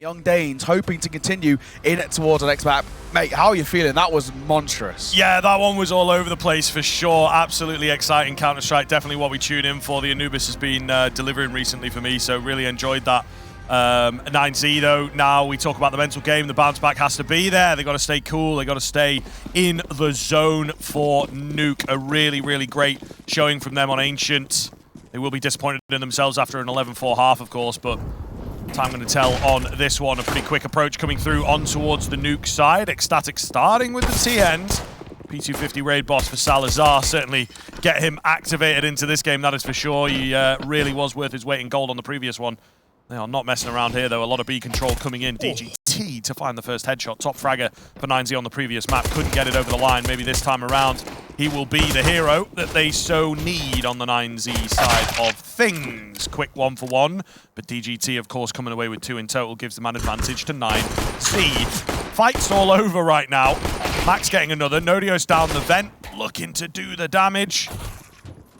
Young Danes hoping to continue in towards the next map. Mate, how are you feeling? That was monstrous. Yeah, that one was all over the place for sure. Absolutely exciting Counter-Strike. Definitely what we tune in for. The Anubis has been delivering recently for me, so really enjoyed that. 9Z though, now we talk about the mental game. The bounce back has to be there. They got to stay cool. They got to stay in the zone for Nuke. A really, really great showing from them on Ancient. They will be disappointed in themselves after an 11-4 half, of course, but time going to tell on this one. A pretty quick approach coming through on towards the Nuke side. ECSTATIC starting with the T-end. P250 raid boss for Salazar. Certainly get him activated into this game, that is for sure. He really was worth his weight in gold on the previous one. They are not messing around here, though. A lot of B control coming in. DGT to find the first headshot. Top fragger for 9Z on the previous map. Couldn't get it over the line. Maybe this time around, he will be the hero that they so need on the 9Z side of things. Quick 1-for-1. But DGT, of course, coming away with 2 in total gives them an advantage to 9Z. Fights all over right now. Max getting another. Nodios down the vent. Looking to do the damage.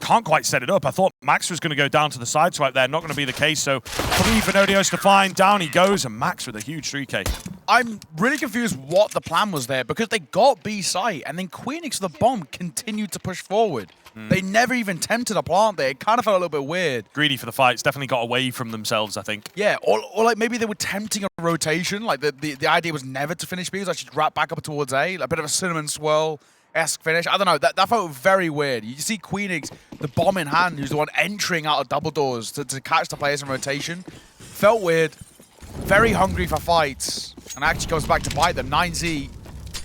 Can't quite set it up. I thought Max was going to go down to the side swipe there. Not going to be the case. So 3 for Nodios to find. Down he goes. And Max with a huge 3K. I'm really confused what the plan was there because they got B site and then Queenix the bomb continued to push forward. They never even tempted a plant there. It kind of felt a little bit weird. Greedy for the fights. Definitely got away from themselves, I think. Yeah, or like maybe they were tempting a rotation. Like the idea was never to finish B. It was actually wrap back up towards A. A bit of a cinnamon swirl-esque finish. I don't know. That felt very weird. You see Queenix, the bomb in hand, who's the one entering out of double doors to catch the players in rotation. Felt weird. Very hungry for fights. And actually goes back to bite them. 9Z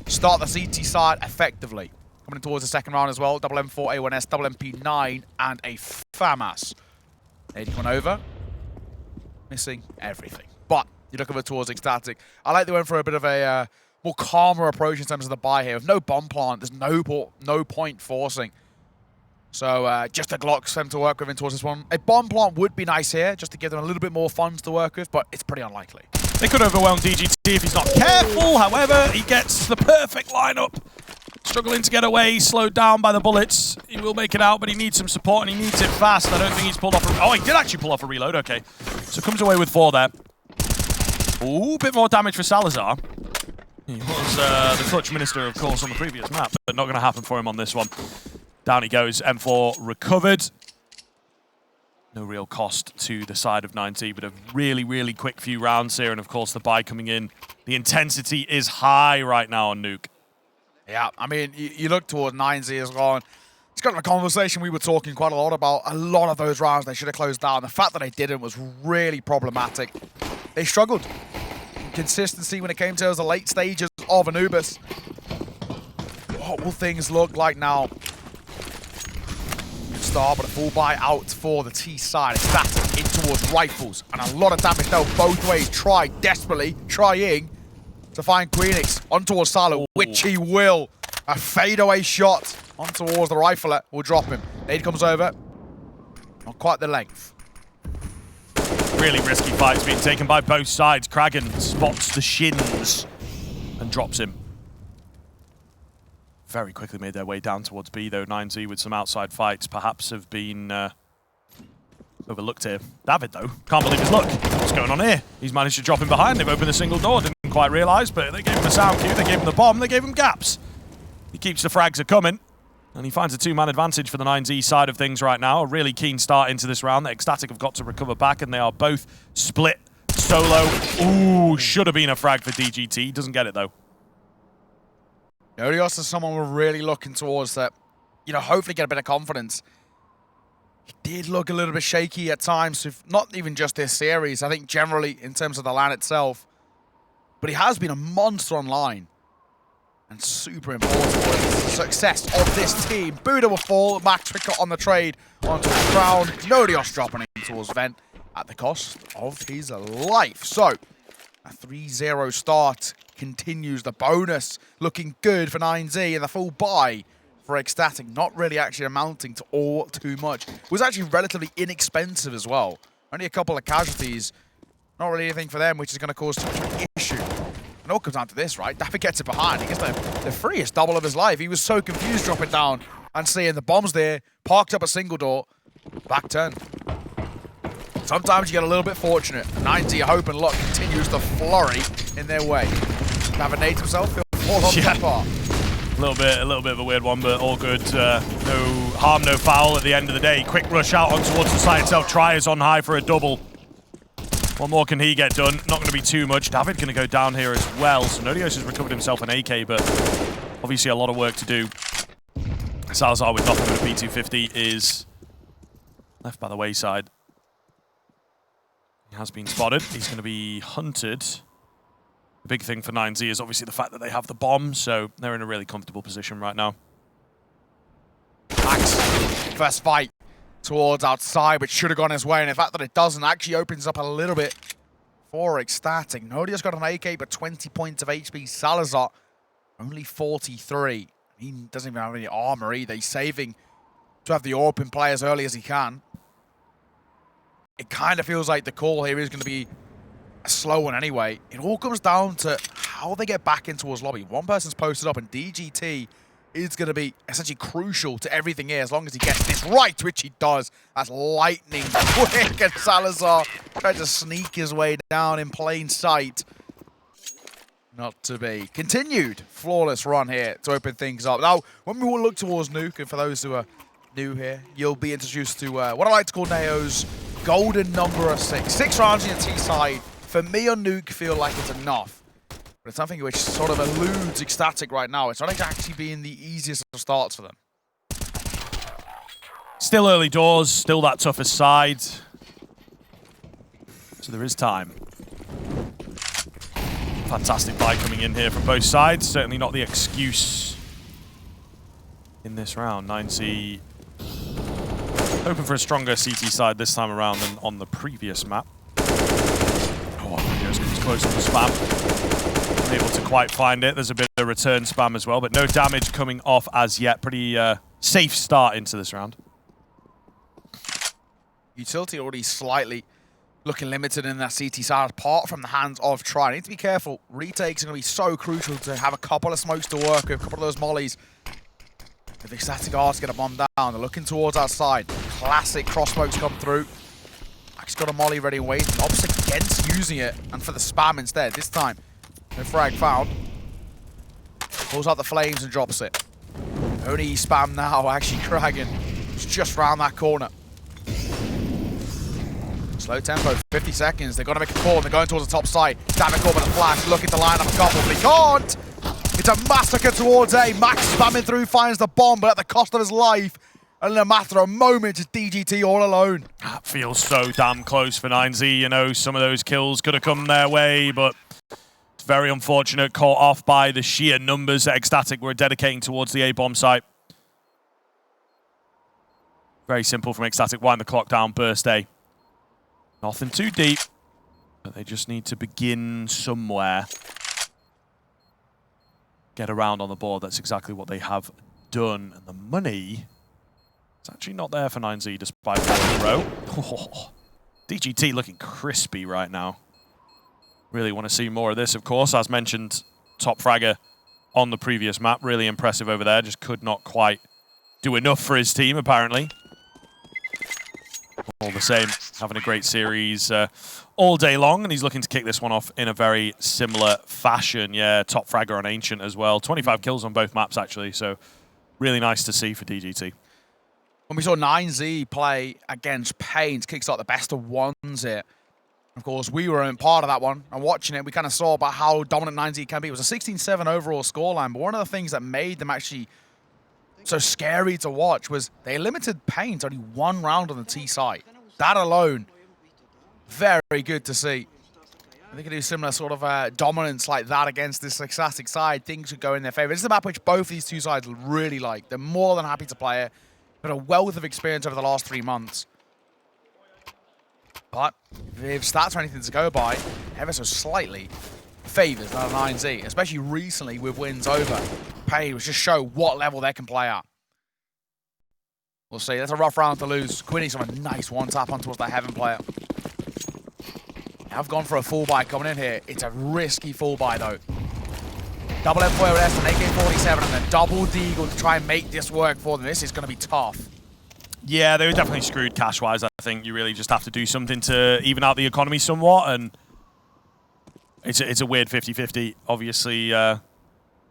start the CT side effectively. Coming towards the second round as well. Double M4, A1S, double MP9, and a FAMAS. 81 over. Missing everything. But you look over towards ECSTATIC. I like they went for a bit of a more calmer approach in terms of the buy here. With no bomb plant, there's no point forcing. So just a Glock for them to work with in towards this one. A bomb plant would be nice here, just to give them a little bit more funds to work with, but it's pretty unlikely. They could overwhelm DGT if he's not careful. However, he gets the perfect lineup. Struggling to get away, slowed down by the bullets. He will make it out, but he needs some support, and he needs it fast. I don't think he's pulled off a... Oh, he did actually pull off a reload. Okay. So comes away with 4 there. Ooh, bit more damage for Salazar. He was the clutch minister, of course, on the previous map, but not going to happen for him on this one. Down he goes. M4 recovered. No real cost to the side of 9Z, but a really, really quick few rounds here, and of course the buy coming in. The intensity is high right now on Nuke. Yeah, I mean, you look toward 9Z as well. It's kind of a conversation we were talking quite a lot about. A lot of those rounds they should have closed down. The fact that they didn't was really problematic. They struggled. Consistency when it came to the late stages of Anubis. What will things look like now? Good start, but a full buy out for the T side. ECSTATIC in towards rifles. And a lot of damage now both ways. Desperately trying to find Queenix on towards Salo, which he will. A fadeaway shot on towards the rifler will drop him. Nade comes over. Not quite the length. Really risky fights being taken by both sides. kraghen spots the shins and drops him. Very quickly made their way down towards B, though. 9Z with some outside fights perhaps have been overlooked here. David, though, can't believe his luck. What's going on here? He's managed to drop him behind. They've opened a single door. Didn't quite realise, but they gave him a sound cue. They gave him the bomb. They gave him gaps. He keeps the frags coming. And he finds a 2-man advantage for the 9Z side of things right now. A really keen start into this round that ECSTATIC have got to recover back, and they are both split solo. Ooh, should have been a frag for DGT. Doesn't get it, though. Nodios is someone we're really looking towards that, you know, hopefully get a bit of confidence. He did look a little bit shaky at times, not even just this series, I think generally in terms of the LAN itself. But he has been a monster online. And super important for the success of this team. Buddha will fall, Max Tricker on the trade onto the ground. Nodios dropping in towards Vent at the cost of his life. So, a 3-0 start continues. The bonus looking good for 9Z, and the full buy for ECSTATIC not really actually amounting to all too much. It was actually relatively inexpensive as well. Only a couple of casualties. Not really anything for them, which is going to cause too much of an issue. It all comes down to this, right? David gets it behind. He gets the freest double of his life. He was so confused dropping down and seeing the bombs there, parked up a single door, back turn. Sometimes you get a little bit fortunate. 90 hope and luck continues to flurry in their way. Have a nade himself, he'll fall off that part. A little bit of a weird one, but all good. No harm, no foul at the end of the day. Quick rush out on towards the side itself. Try is on high for a double. What more can he get done? Not going to be too much. David going to go down here as well. So Nodios has recovered himself an AK, but obviously a lot of work to do. Salazar with nothing but a P250 is left by the wayside. He has been spotted. He's going to be hunted. The big thing for 9Z is obviously the fact that they have the bomb, so they're in a really comfortable position right now. Max, first fight towards outside, but should have gone his way, and the fact that it doesn't actually opens up a little bit for ECSTATIC. Nodia's got an AK, but 20 points of HP. Salazar, only 43. He doesn't even have any armor either. He's saving to have the AWP in play as early as he can. It kind of feels like the call here is going to be a slow one anyway. It all comes down to how they get back into his lobby. One person's posted up, and DGT is going to be essentially crucial to everything here as long as he gets this right, which he does. That's lightning quick, and Salazar tries to sneak his way down in plain sight. Not to be. Continued flawless run here to open things up. Now, when we will look towards Nuke, and for those who are new here, you'll be introduced to what I like to call Neo's golden number of 6. 6 rounds in the T side, for me on Nuke, feel like it's enough. But it's something which sort of eludes ECSTATIC right now. It's not actually being the easiest of starts for them. Still early doors, still that toughest side. So there is time. Fantastic buy coming in here from both sides. Certainly not the excuse in this round. 9C hoping for a stronger CT side this time around than on the previous map. Oh, Nodios comes close to the spam. Unable to quite find it. There's a bit of return spam as well, but no damage coming off as yet. Pretty safe start into this round. Utility already slightly looking limited in that CT side, apart from the hands of Try. Need to be careful. Retakes are going to be so crucial to have a couple of smokes to work with, a couple of those mollies. If ECSTATIC are to get a bomb down, they're looking towards outside. Classic cross smokes come through. He's got a molly ready and waiting. Opts against using it, and for the spam instead. This time, no frag found. Pulls out the flames and drops it. Only spam now, actually, kraghen. It's just round that corner. Slow tempo, 50 seconds. They've got to make a call. They're going towards the top side. David Corbin a flash, looking to line up a couple, but he can't. It's a massacre towards A. Max spamming through, finds the bomb, but at the cost of his life. And in a matter of moments, it's DGT all alone. That feels so damn close for 9Z. You know, some of those kills could have come their way, but it's very unfortunate. Caught off by the sheer numbers that ECSTATIC were dedicating towards the A-bomb site. Very simple from ECSTATIC. Wind the clock down, burst A. Nothing too deep, but they just need to begin somewhere. Get around on the board. That's exactly what they have done. And the money is actually not there for 9Z despite 4 in a row. Oh, DGT looking crispy right now. Really want to see more of this, of course. As mentioned, top fragger on the previous map. Really impressive over there. Just could not quite do enough for his team, apparently. All the same, having a great series all day long, and he's looking to kick this one off in a very similar fashion. Yeah, top fragger on Ancient as well. 25 kills on both maps, actually, so really nice to see for DGT. When we saw 9Z play against Pains, kickstart the best of ones here. Of course, we were in part of that one, and watching it, we kind of saw about how dominant 9Z can be. It was a 16-7 overall scoreline, but one of the things that made them actually so scary to watch was they limited Pain to only 1 round on the T side. That alone, very good to see. If they could do similar sort of dominance like that against this ECSTATIC side, things would go in their favor. This is a map which both these two sides really like. They're more than happy to play it. Got a wealth of experience over the last 3 months. But if stats are anything to go by, ever so slightly favors that 9Z, especially recently with wins over Pay, which just show what level they can play at. We'll see. That's a rough round to lose. Queenix on a nice one-tap on towards that Heaven player. I've gone for a full buy coming in here. It's a risky full buy, though. Double M4 with S and AK-47 and then double Deagle to try and make this work for them. This is going to be tough. Yeah, they were definitely screwed cash-wise, I I think you really just have to do something to even out the economy somewhat, and it's a weird 50-50. Obviously, you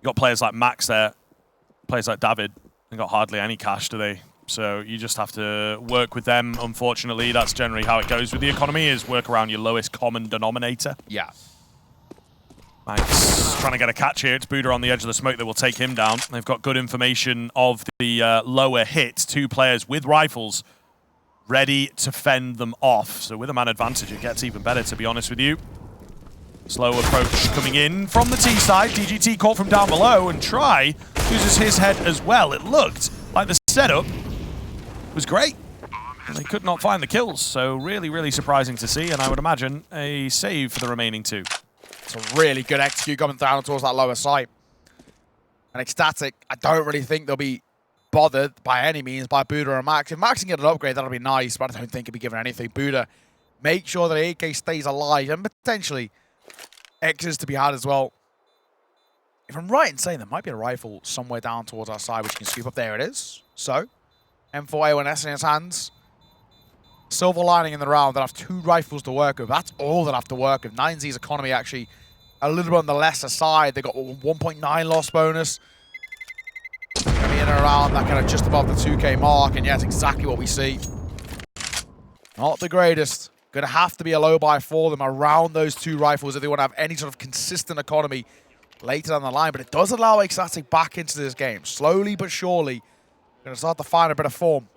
got players like Max there, players like David, they got hardly any cash, do they? So you just have to work with them. Unfortunately, that's generally how it goes with the economy, is work around your lowest common denominator. Yeah. Max trying to get a catch here. It's Buddha on the edge of the smoke that will take him down. They've got good information of the lower hits. 2 players with rifles ready to fend them off. So with a man advantage, it gets even better, to be honest with you. Slow approach coming in from the T side. DGT caught from down below, and Try uses his head as well. It looked like the setup was great. And they could not find the kills, so really, really surprising to see, and I would imagine a save for the remaining 2. It's a really good execute coming down towards that lower site. And ECSTATIC, I don't really think they'll be bothered by any means by Buddha or Max. If Max can get an upgrade, that'll be nice, but I don't think he'll be given anything. Buddha, make sure that AK stays alive, and potentially X's to be had as well. If I'm right in saying there might be a rifle somewhere down towards our side which can sweep up. There it is. So, M4A1S in his hands. Silver lining in the round, they'll have 2 rifles to work with. That's all they'll have to work with. 9Z's economy actually a little bit on the lesser side. They got 1.9 loss bonus. Coming in and around that kind of just above the 2K mark, and yeah, it's exactly what we see. Not the greatest. Going to have to be a low buy for them around those 2 rifles if they want to have any sort of consistent economy later down the line. But it does allow ECSTATIC back into this game. Slowly but surely, going to start to find a bit of form.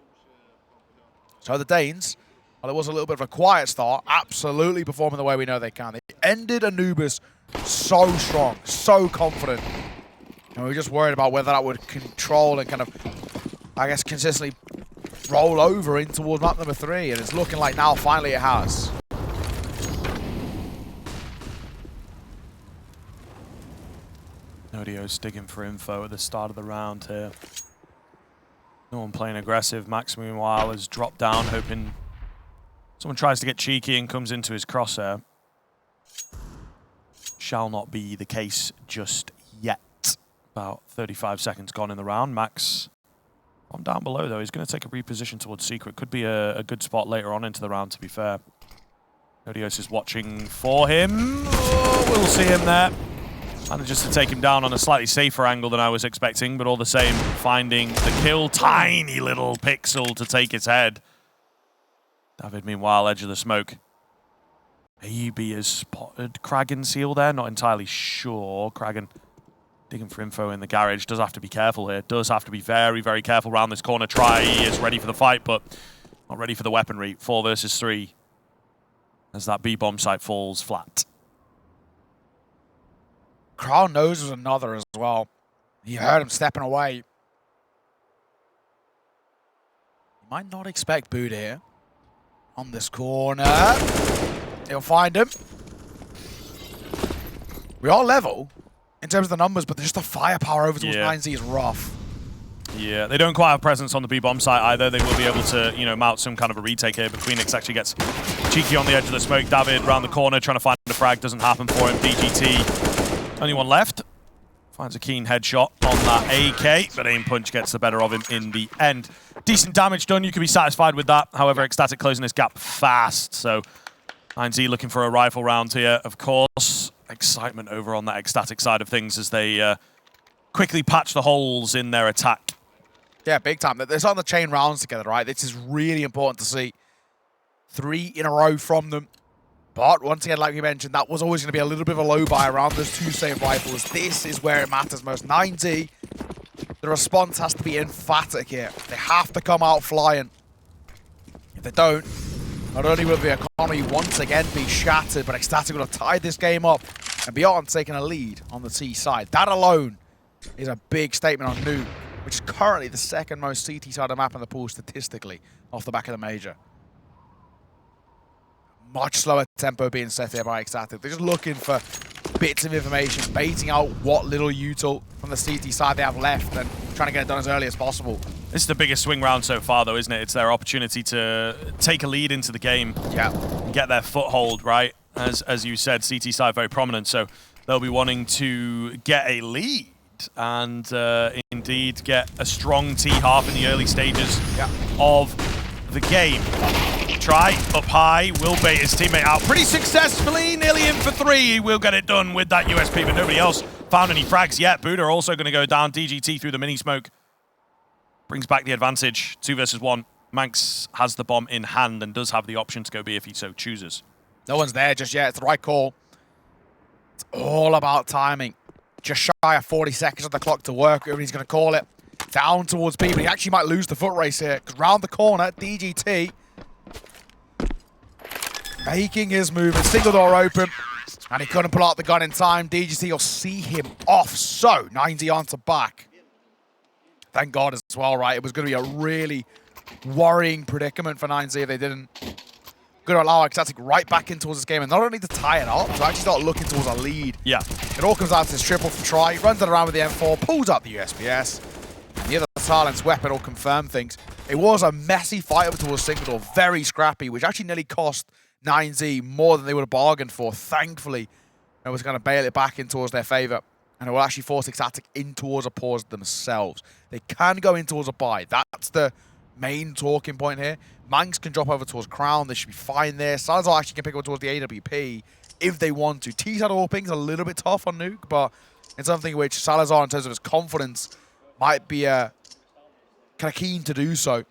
So the Danes, well, it was a little bit of a quiet start, absolutely performing the way we know they can. They ended Anubis so strong, so confident. And we were just worried about whether that would control and kind of, I guess, consistently roll over in towards map number 3. And it's looking like now, finally, it has. Nodio's digging for info at the start of the round here. No one playing aggressive. Max, meanwhile, has dropped down, hoping someone tries to get cheeky and comes into his crosshair. Shall not be the case just yet. About 35 seconds gone in the round. Max on down below, though. He's going to take a reposition towards Secret. Could be a good spot later on into the round, to be fair. Nodios is watching for him. Oh, we'll see him there. Manages to take him down on a slightly safer angle than I was expecting, but all the same, finding the kill. Tiny little pixel to take its head. David, meanwhile, edge of the smoke. Maybe has spotted Kraghen seal there. Not entirely sure. Kraghen digging for info in the garage. Does have to be careful here. Does have to be very, very careful around this corner. Try is ready for the fight, but not ready for the weaponry. 4 versus 3. As that B-bomb site falls flat. Crown knows was another as well. He heard him stepping away. You might not expect Buddha here. On this corner. He'll find him. We are level in terms of the numbers, but just the firepower over towards 9Z is rough. Yeah, they don't quite have presence on the B-bomb site either. They will be able to, you know, mount some kind of a retake here, but Queenix actually gets cheeky on the edge of the smoke. David around the corner trying to find a frag. Doesn't happen for him. DGT, only one left. Finds a keen headshot on that AK, but aim punch gets the better of him in the end. Decent damage done. You can be satisfied with that. However, ECSTATIC closing this gap fast. So 9Z looking for a rifle round here, of course. Excitement over on that ECSTATIC side of things as they quickly patch the holes in their attack. Yeah, big time. They're starting to chain rounds together, right? This is really important to see. 3 in a row from them. But once again, like we mentioned, that was always going to be a little bit of a low buy around those 2 saved rifles. This is where it matters most. 9Z, the response has to be emphatic here. They have to come out flying. If they don't, not only will the economy once again be shattered, but ECSTATIC will have tied this game up and beyond taking a lead on the T side. That alone is a big statement on Nuke, which is currently the 2nd most CT side of map in the pool statistically off the back of the major. Much slower tempo being set here by ECSTATIC. They're just looking for bits of information, baiting out what little util from the CT side they have left and trying to get it done as early as possible. This is the biggest swing round so far, though, isn't it? It's their opportunity to take a lead into the game. Yeah. And get their foothold, right? As you said, CT side very prominent, so they'll be wanting to get a lead and indeed get a strong T half in the early stages of the game. try. Up high, will bait his teammate out pretty successfully. Nearly in for 3. He will get it done with that USP, but nobody else found any frags yet. Buddha also going to go down. DGT through the mini smoke. Brings back the advantage. 2 versus 1. Manx has the bomb in hand and does have the option to go B if he so chooses. No one's there just yet. It's the right call. It's all about timing. Just shy of 40 seconds on the clock to work. Everybody's going to call it. Down towards B, but he actually might lose the foot race here. Because round the corner, DGT making his move. A single door open. And he couldn't pull out the gun in time. DGT will see him off. So, 90 onto back. Thank God as well, right? It was going to be a really worrying predicament for 9Z if they didn't. Going to allow ECSTATIC right back in towards this game. And not only to tie it up, to actually start looking towards a lead. Yeah. It all comes down to this triple for try. Runs it around with the M4, pulls out the USPS. The other silence weapon will confirm things. It was a messy fight up towards single door, very scrappy, which actually nearly cost 9Z more than they would have bargained for. Thankfully, it was going to bail it back in towards their favor, and it will actually force ECSTATIC in towards a pause themselves. They can go in towards a buy. That's the main talking point here. Manx can drop over towards Crown. They should be fine there. Salazar actually can pick up towards the AWP if they want to. T-side AWPing's a little bit tough on Nuke, but it's something which Salazar, in terms of his confidence, might be kind of keen to do so.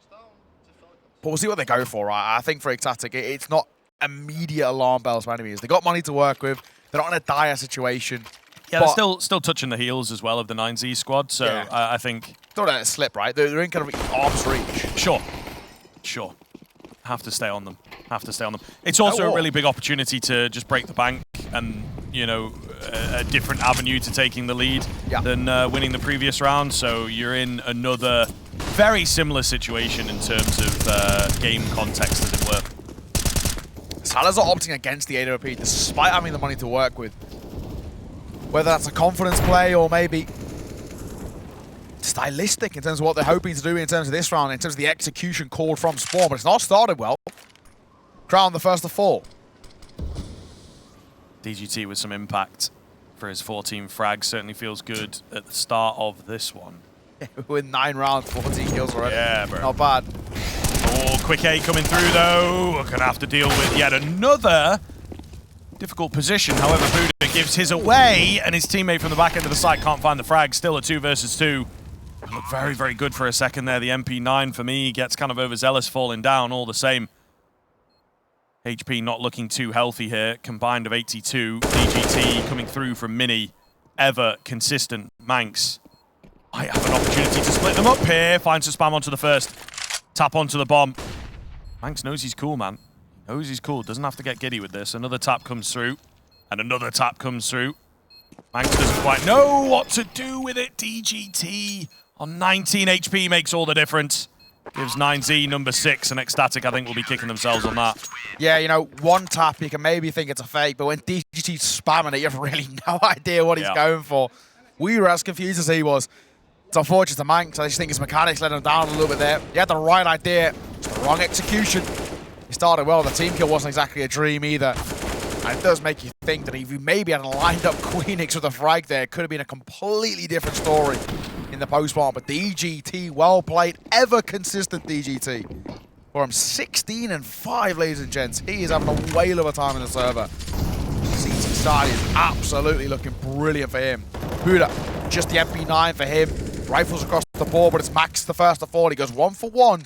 But we'll see what they go for, right? I think for ECSTATIC, it's not immediate alarm bells by any means. They've got money to work with. They're not in a dire situation. Yeah, they're still touching the heels as well of the 9Z squad, so yeah. I think... Don't let it slip, right? They're in kind of arm's reach. Sure. Have to stay on them. It's also a really big opportunity to just break the bank and, you know, a different avenue to taking the lead than winning the previous round. So you're in another very similar situation in terms of game context, as it were. Salazar opting against the AWP despite having the money to work with. Whether that's a confidence play or maybe stylistic in terms of what they're hoping to do in terms of this round, in terms of the execution called from Spawn, but it's not started well. Crown the first to fall. DGT with some impact for his 14 frags certainly feels good at the start of this one. With 9 rounds, 14 kills already. Yeah, bro. Not bad. Oh, quick A coming through though. We're gonna have to deal with yet another difficult position. However, Buddha gives his away, and his teammate from the back end of the site can't find the frag. Still a 2 versus 2. Looked very, very good for a second there. The MP9 for me gets kind of overzealous, falling down all the same. HP not looking too healthy here. Combined of 82. DGT coming through from Mini. Ever consistent. Manx might have an opportunity to split them up here. Finds a spam onto the first. Tap onto the bomb. Manx knows he's cool, man. Knows he's cool. Doesn't have to get giddy with this. Another tap comes through. And another tap comes through. Manx doesn't quite know what to do with it. DGT on 19 HP makes all the difference. Gives 9Z number 6, and ECSTATIC, I think, will be kicking themselves on that. Yeah, you know, one tap, you can maybe think it's a fake, but when DGT's spamming it, you have really no idea what he's going for. We were as confused as he was. It's unfortunate to Manx. I just think his mechanics let him down a little bit there. He had the right idea, just the wrong execution. He started well. The team kill wasn't exactly a dream either. And it does make you think that if you maybe had lined up Queenix with a frag there, it could have been a completely different story in the post-bomb. But DGT, well played, ever consistent DGT. For him, 16 and 5, ladies and gents. He is having a whale of a time in the server. CT side is absolutely looking brilliant for him. Buddha, just the MP9 for him. Rifles across the board, but it's Max the first to fall. He goes 1 for 1.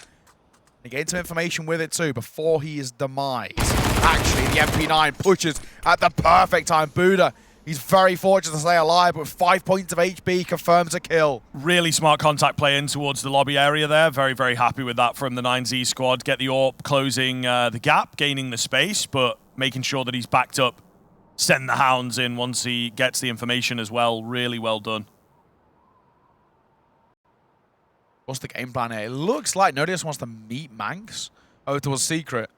He gained some information with it too before he is demised. Actually, the MP9 pushes at the perfect time. Buddha, he's very fortunate to stay alive, but with 5 points of HP, confirms a kill. Really smart contact play in towards the lobby area there. Very, very happy with that from the 9Z squad. Get the AWP closing the gap, gaining the space, but making sure that he's backed up. Send the hounds in once he gets the information as well. Really well done. What's the game plan here? It looks like Nodius wants to meet Manx over towards Secret.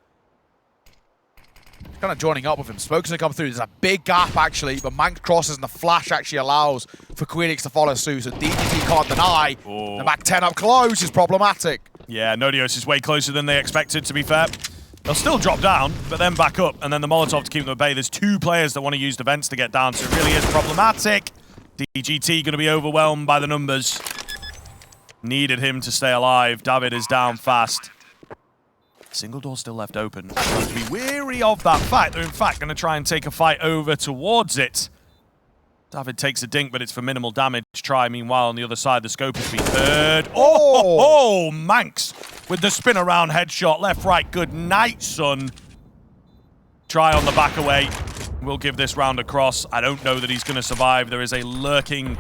Kind of joining up with him. Smoke's going to come through. There's a big gap, actually, but Manx crosses and the flash actually allows for Queenix to follow suit. So DGT can't deny. Oh. The back 10 up close is problematic. Yeah, Nodios is way closer than they expected, to be fair. They'll still drop down, but then back up, and then the Molotov to keep them at bay. There's 2 players that want to use the vents to get down, so it really is problematic. DGT going to be overwhelmed by the numbers. Needed him to stay alive. David is down fast. Single door still left open. To be weary of that fact. They're in fact going to try and take a fight over towards it. David takes a dink, but it's for minimal damage. Try, meanwhile, on the other side, the scope has been heard. Oh, Manx with the spin around headshot. Left, right, good night, son. Try on the back away. We'll give this round a cross. I don't know that he's going to survive. There is a lurking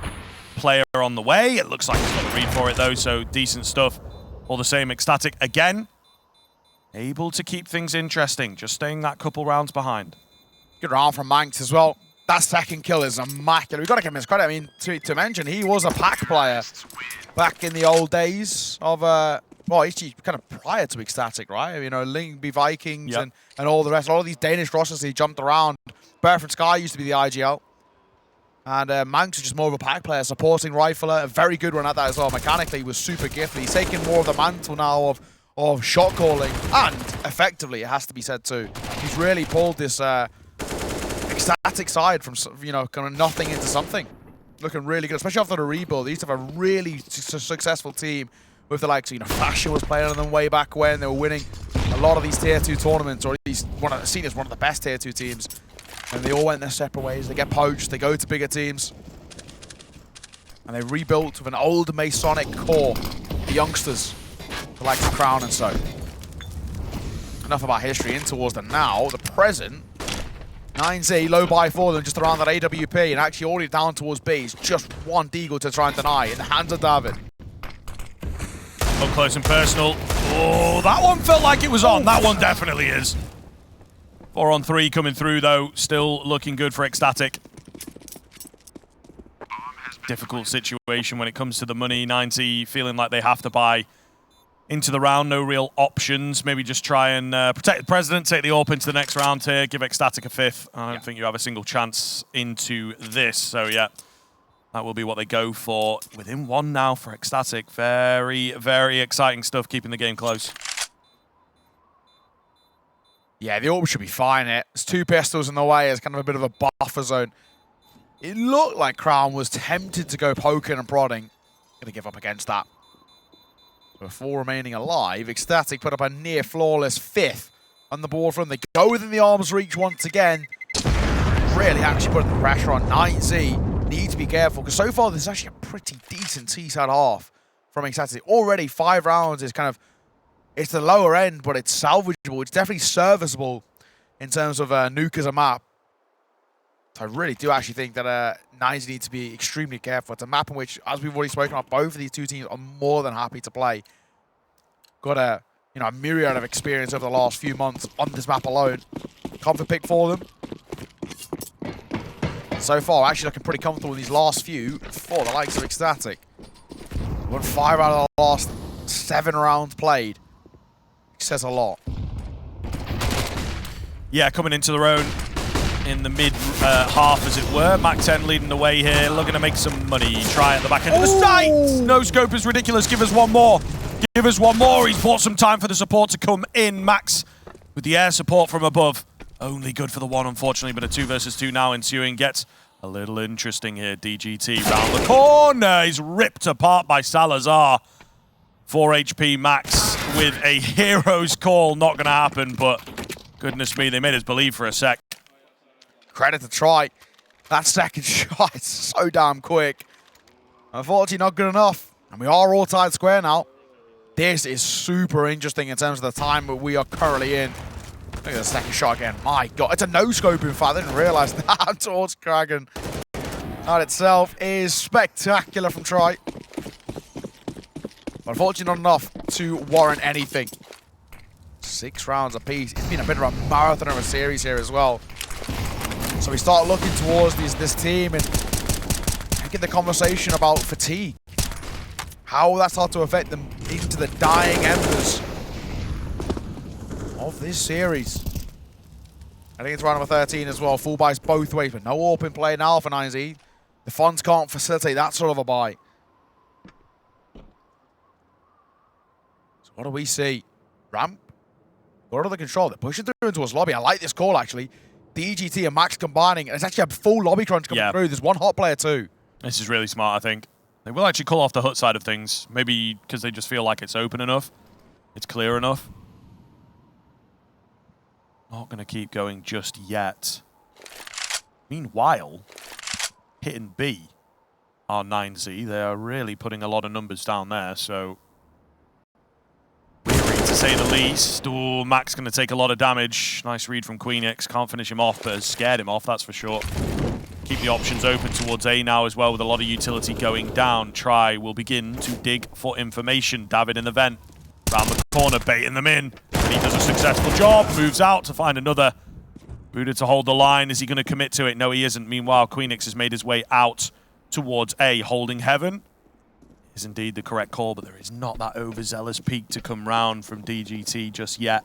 player on the way. It looks like he's got a read for it, though, so decent stuff. All the same, ECSTATIC again. Able to keep things interesting, just staying that couple rounds behind. Good round from Manx as well. That second kill is immaculate. We've got to give him his credit. I mean, to mention, he was a pack player back in the old days of, well, actually kind of prior to ECSTATIC, right? You know, Lyngby Vikings and all the rest. All of these Danish rosters he jumped around. Burford Sky used to be the IGL. And Manx is just more of a pack player, supporting rifler. A very good one at that as well. Mechanically, he was super gifted. He's taken more of the mantle now of shot calling. And effectively, it has to be said too, he's really pulled this ECSTATIC side from, you know, kind of nothing into something. Looking really good, especially after the rebuild. They used to have a really successful team with the likes of, you know, Fascia was playing on them way back when. They were winning a lot of these tier 2 tournaments, or at least seen as one of the best tier 2 teams. And they all went their separate ways. They get poached, they go to bigger teams. And they rebuilt with an old Masonic core, the youngsters, the likes of kraghen and so. Enough about history, in towards the now, the present. 9Z, low buy for them, just around that AWP, and actually already down towards B. It's just one deagle to try and deny in the hands of David. Up close and personal. Oh, that one felt like it was on. That one definitely is. 4 on 3 coming through, though. Still looking good for ECSTATIC. Difficult situation when it comes to the money. 9Z feeling like they have to buy into the round. No real options. Maybe just try and protect the president, take the AWP into the next round here, give ECSTATIC a 5th. I don't think you have a single chance into this. So, yeah, that will be what they go for. Within 1 now for ECSTATIC. Very, very exciting stuff, keeping the game close. Yeah, the AWP should be fine here. There's 2 pistols in the way. It's kind of a bit of a buffer zone. It looked like kraghen was tempted to go poking and prodding. Gonna give up against that. With 4 remaining alive, ECSTATIC put up a near flawless 5th on the board from them. They go within the arm's reach once again. Really actually putting the pressure on 9Z. Need to be careful, because so far this is actually a pretty decent T-side half from ECSTATIC. Already 5 rounds is kind of, it's the lower end, but it's salvageable. It's definitely serviceable in terms of Nuke as a map. So I really do actually think that 9Z need to be extremely careful. It's a map in which, as we've already spoken about, both of these 2 teams are more than happy to play. Got a myriad of experience over the last few months on this map alone. Comfort pick for them. So far, actually looking pretty comfortable in these last few for the likes of ECSTATIC. Won 5 out of the last 7 rounds played. Says a lot. Yeah, coming into their own in the mid half, as it were. Mac-10 leading the way here, looking to make some money. Try at the back end of the site. No scope is ridiculous. Give us 1 more. Give us 1 more. He's bought some time for the support to come in. Max with the air support from above. Only good for the 1, unfortunately, but a 2 versus 2 now ensuing. Gets a little interesting here. DGT round the corner. He's ripped apart by Salazar. 4 HP Max with a hero's call. Not going to happen, but goodness me, they made us believe for a sec. Credit to Try. That second shot is so damn quick. Unfortunately, not good enough. And we are all tied square now. This is super interesting in terms of the time that we are currently in. Look at the second shot again. My God. It's a no-scope, in fact. I didn't realize that towards kraghen. That itself is spectacular from Try. But unfortunately, not enough to warrant anything. 6 rounds apiece. It's been a bit of a marathon of a series here as well. So we start looking towards this team and get the conversation about fatigue. How will that start to affect them into the dying embers of this series? I think it's round number 13 as well. Full buys both ways, but no open play now for 9Z. The funds can't facilitate that sort of a buy. So what do we see? Ramp. Got under the control. They're pushing through into his lobby. I like this call, actually. DGT and Max combining. And it's actually a full lobby crunch coming through. There's 1 hot player too. This is really smart, I think. They will actually call off the hut side of things. Maybe because they just feel like it's open enough. It's clear enough. Not going to keep going just yet. Meanwhile, hitting B are 9Z. They are really putting a lot of numbers down there, so weary to say the least. Ooh, Mac's going to take a lot of damage. Nice read from Queenix. Can't finish him off, but has scared him off, that's for sure. Keep the options open towards A now as well, with a lot of utility going down. Try will begin to dig for information. David in the vent. Round the corner, baiting them in. And he does a successful job. Moves out to find another. Buddha to hold the line. Is he going to commit to it? No, he isn't. Meanwhile, Queenix has made his way out towards A. Holding heaven is indeed the correct call, but there is not that overzealous peak to come round from DGT just yet.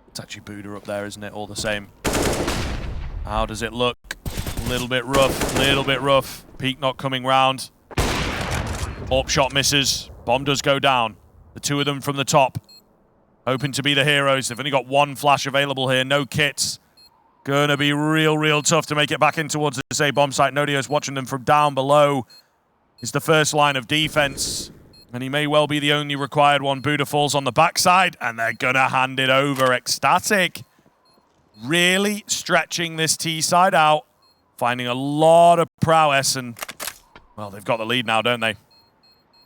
It's actually Buddha up there, isn't it? All the same. How does it look? A little bit rough, little bit rough. Peak not coming round. Orp shot misses. Bomb does go down. The two of them from the top. Hoping to be the heroes. They've only got one flash available here. No kits. Gonna be real tough to make it back in towards this A bomb site. Nodio's watching them from down below. Is the first line of defense. And he may well be the only required one. Buddha falls on the backside. And they're gonna hand it over. ECSTATIC really stretching this T side out. Finding a lot of prowess. And, well, they've got the lead now, don't they?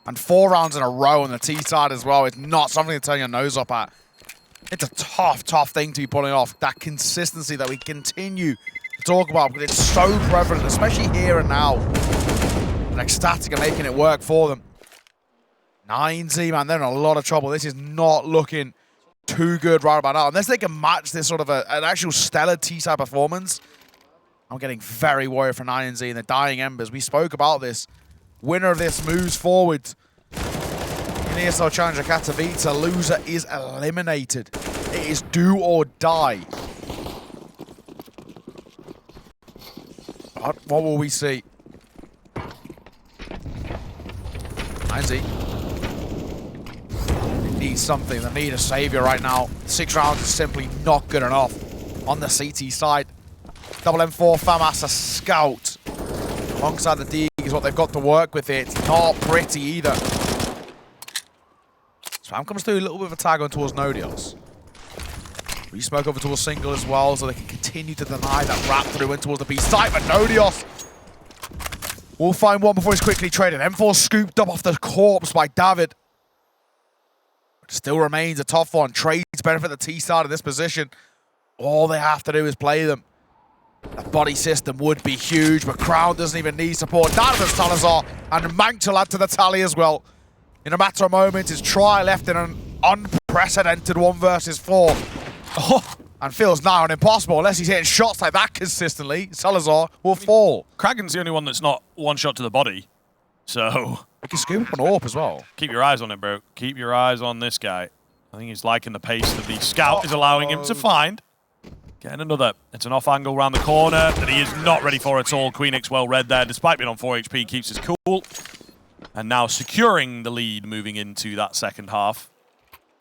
And 4 rounds in a row on the T side as well is not something to turn your nose up at. It's a tough thing to be pulling off. That consistency that we continue to talk about, because it's so prevalent, especially here and now. And ECSTATIC are making it work for them. 9Z, man, they're in a lot of trouble. This is not looking too good right about now. Unless they can match this sort of an actual stellar T-side performance, I'm getting very worried for 9Z and the dying embers. We spoke about this. Winner of this moves forward. In ESL Challenger Katowice, loser is eliminated. It is do or die. What will we see? 9Z. They need something. They need a savior right now. 6 rounds is simply not good enough on the CT side. Double M4 FAMAS, a scout. Alongside the D is what they've got to work with here. It's not pretty either. Swam comes through, a little bit of a tag on towards Nodios. Resmoke over towards Single as well, so they can continue to deny that wrap through in towards the B site, but Nodios will find one before he's quickly traded. M4 scooped up off the corpse by David. Still remains a tough one. Trades benefit the T side of this position. All they have to do is play them. The body system would be huge, but Crown doesn't even need support. That is Salazar, and Mank will add to the tally as well. In a matter of moments, his try left in an unprecedented 1 versus 4. Oh, and feels now impossible unless he's hitting shots like that consistently. Salazar will fall. Kraghen's the only one that's not one shot to the body, so We can scoop up an AWP as well. keep your eyes on it, bro. Keep your eyes on this guy. I think he's liking the pace that the scout is allowing him to find. Getting another. It's an off angle around the corner that he is not ready for at all. Queenix well read there, despite being on 4 HP, keeps his cool. And now securing the lead moving into that second half.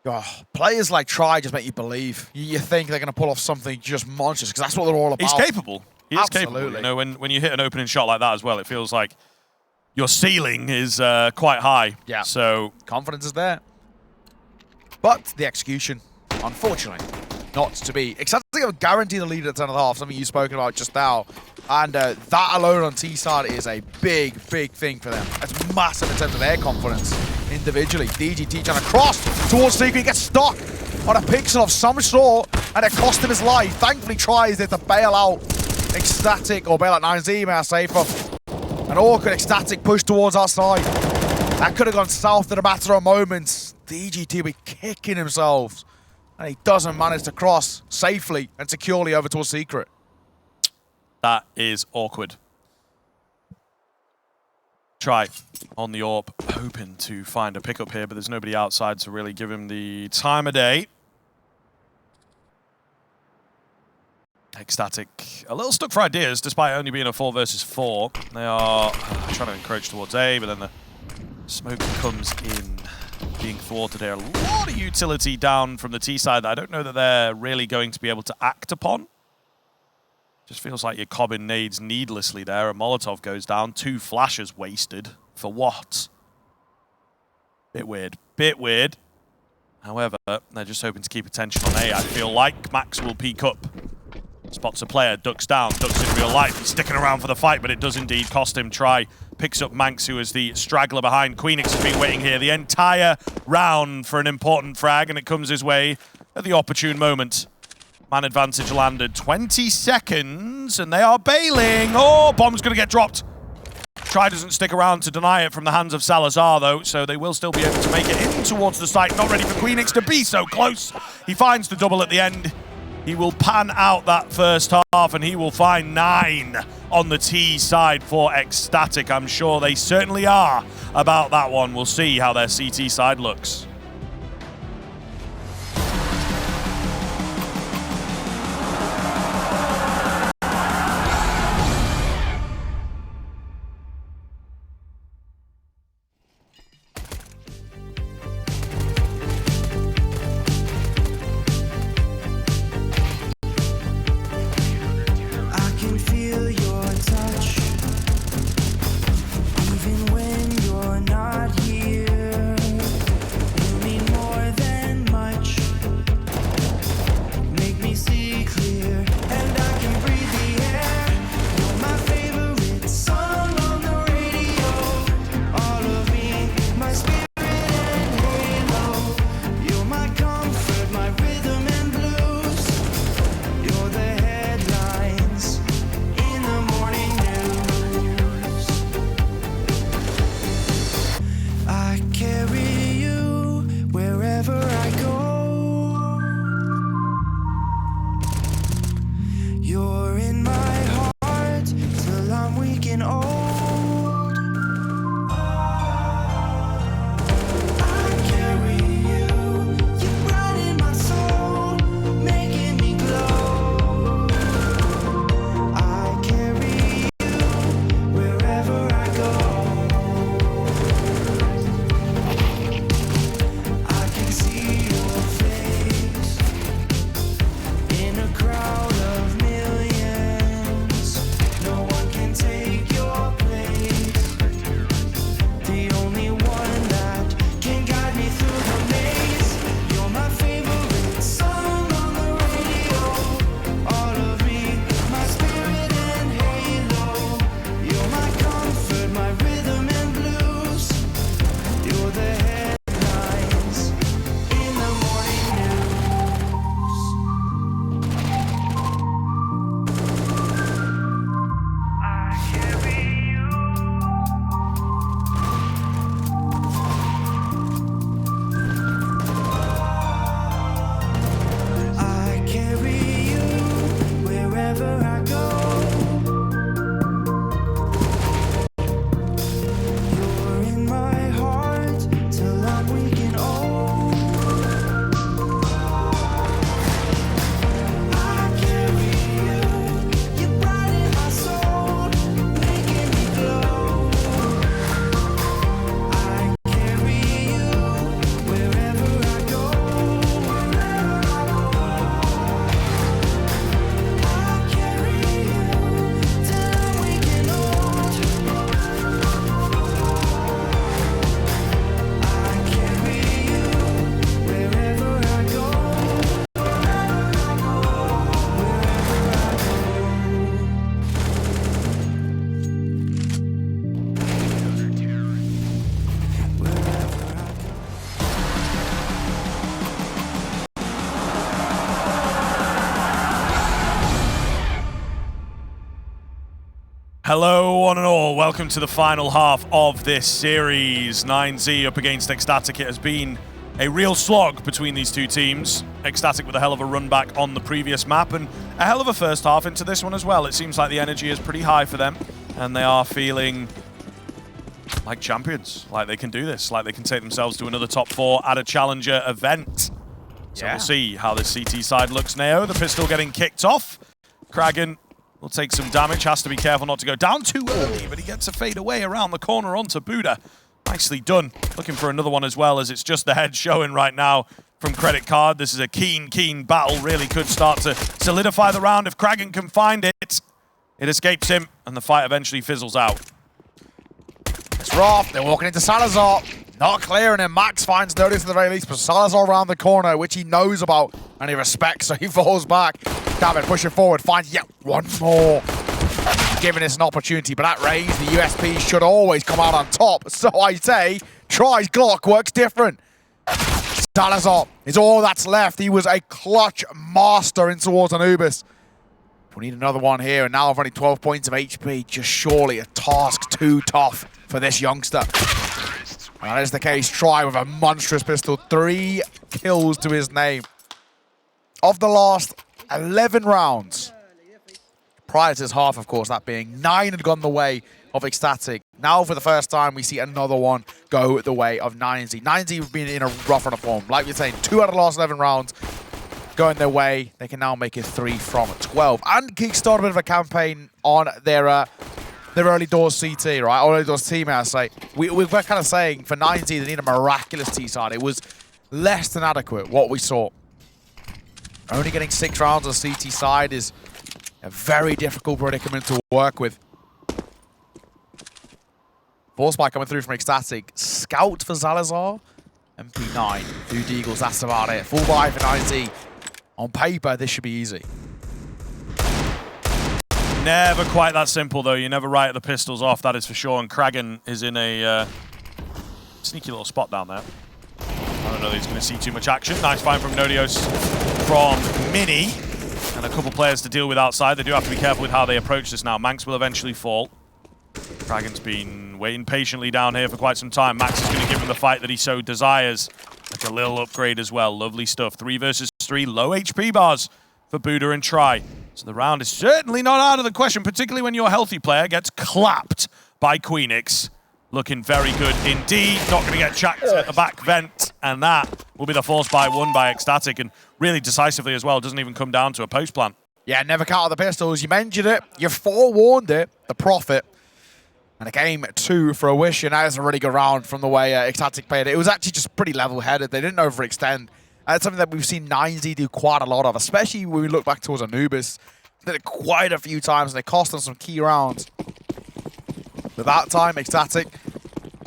Oh, players like Try just make you believe. You think they're going to pull off something just monstrous, because that's what they're all about. He's capable. He is capable. You know, when you hit an opening shot like that as well, it feels like your ceiling is quite high. Yeah. So confidence is there. But the execution, unfortunately, not to be. ECSTATIC have guaranteed the lead at the end of the half, something you've spoken about just now. And that alone on T side is a big thing for them. That's massive in terms of their confidence individually. DGT trying to cross towards Secret. He gets stuck on a pixel of some sort, and it cost him his life. Thankfully, tries it to bail out ECSTATIC, or bail out 9Z, may I say, for an awkward ECSTATIC push towards our side. That could have gone south in a matter of moments. DGT will be kicking themselves, and he doesn't manage to cross safely and securely over towards Secret. that is awkward. Try on the AWP, hoping to find a pickup here, but there's nobody outside to really give him the time of day. ECSTATIC a little stuck for ideas, despite only being a 4 versus 4. They are trying to encroach towards A, but then the smoke comes in, being thwarted here. A lot of utility down from the T side that I don't know that they're really going to be able to act upon. Just feels like you're cobbing nades needlessly there. A Molotov goes down, 2 flashes wasted. For what? Bit weird. Bit weird. However, they're just hoping to keep attention on A. I feel like Max will peek up. Spots a player, ducks down, ducks in real life. He's sticking around for the fight, but it does indeed cost him. Try picks up Manx, who is the straggler behind. Queenix has been waiting here the entire round for an important frag, and it comes his way at the opportune moment. Man advantage landed. 20 seconds, and they are bailing. Oh, bomb's going to get dropped. Try doesn't stick around to deny it from the hands of Salazar, though, so they will still be able to make it in towards the site. Not ready for Queenix to be so close. He finds the double at the end. He will pan out that first half, and he will find 9 on the T side for ECSTATIC. I'm sure they certainly are about that one. We'll see how their CT side looks. Hello one and all, welcome to the final half of this series. 9Z up against ECSTATIC. It has been a real slog between these two teams. ECSTATIC with a hell of a run back on the previous map and a hell of a first half into this one as well. It seems like the energy is pretty high for them and they are feeling like champions, like they can do this, like they can take themselves to another top 4 at a Challenger event. So we'll see how this CT side looks. Neo, the pistol getting kicked off. kraghen will take some damage, has to be careful not to go down too early, but he gets a fade away around the corner onto Buddha. Nicely done. Looking for another one as well, as it's just the head showing right now from Credit Card. This is a keen battle, really could start to solidify the round. If kraghen can find it, it escapes him, and the fight eventually fizzles out. It's rough, they're walking into Salazar. Not clearing him. Max finds notice at the very least, but Salazar around the corner, which he knows about and he respects, so he falls back. David pushing forward, finds yet one more. Giving us an opportunity, but at range, the USP should always come out on top. So I say, tries Glock, works different. Salazar is all that's left. He was a clutch master in towards Anubis. We need another one here, and now I've only 12 points of HP. Just surely a task too tough for this youngster. And that is the case. Try with a monstrous pistol. 3 kills to his name. Of the last 11 rounds, prior to this half, of course, that being 9 had gone the way of ECSTATIC. Now, for the first time, we see another one go the way of 9Z. 9Z have been in a rough run of form. Like we're saying, 2 out of the last 11 rounds going their way. They can now make it 3 from 12 and kickstart a bit of a campaign on their early doors CT, right? Or early doors team, I say. We're kind of saying for 9Z they need a miraculous T side. It was less than adequate what we saw. Only getting 6 rounds on CT side is a very difficult predicament to work with. Force spike coming through from ECSTATIC. Scout for Salazar. MP9. 2 Deagles, that's about it. Full buy for 9Z. On paper, this should be easy. Never quite that simple, though. You're never right at the pistols off, that is for sure. And kraghen is in a sneaky little spot down there. I don't know that he's going to see too much action. Nice find from Nodios from Mini. And a couple players to deal with outside. They do have to be careful with how they approach this now. Manx will eventually fall. kraghen's been waiting patiently down here for quite some time. Max is going to give him the fight that he so desires. Like a little upgrade as well. Lovely stuff. 3 versus 3. Low HP bars for Buddha and Try. So the round is certainly not out of the question, particularly when your healthy player gets clapped by Queenix. Looking very good indeed. Not going to get checked at the back vent. And that will be the force buy won by ECSTATIC. And really decisively as well. Doesn't even come down to a post plant. Yeah, never count the pistols. You mentioned it. You forewarned it. The Prophet. And it came 2 for a wish. And that is a really good round from the way ECSTATIC played it. It was actually just pretty level-headed. They didn't overextend. It's something that we've seen 9Z do quite a lot of, especially when we look back towards Anubis. They did it quite a few times, and they cost them some key rounds. But that time, ECSTATIC,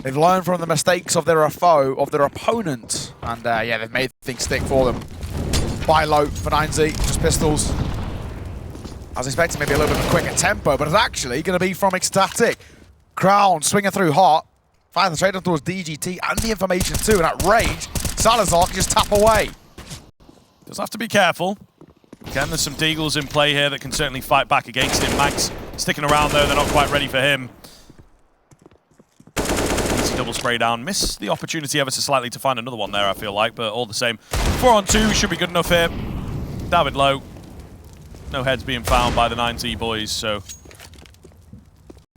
they've learned from the mistakes of their opponent. And yeah, they've made things stick for them. Buy low for 9Z, just pistols. I was expecting maybe a little bit of a quicker tempo, but it's actually going to be from ECSTATIC. Crown swinging through hot. Finds the trade on towards DGT and the information too. And at range, Salazar can just tap away. Does have to be careful. Again, there's some Deagles in play here that can certainly fight back against him. Max sticking around though, they're not quite ready for him. Easy double spray down. Missed the opportunity ever so slightly to find another one there, I feel like, but all the same. 4 on 2 should be good enough here. David low. No heads being found by the 9Z boys, so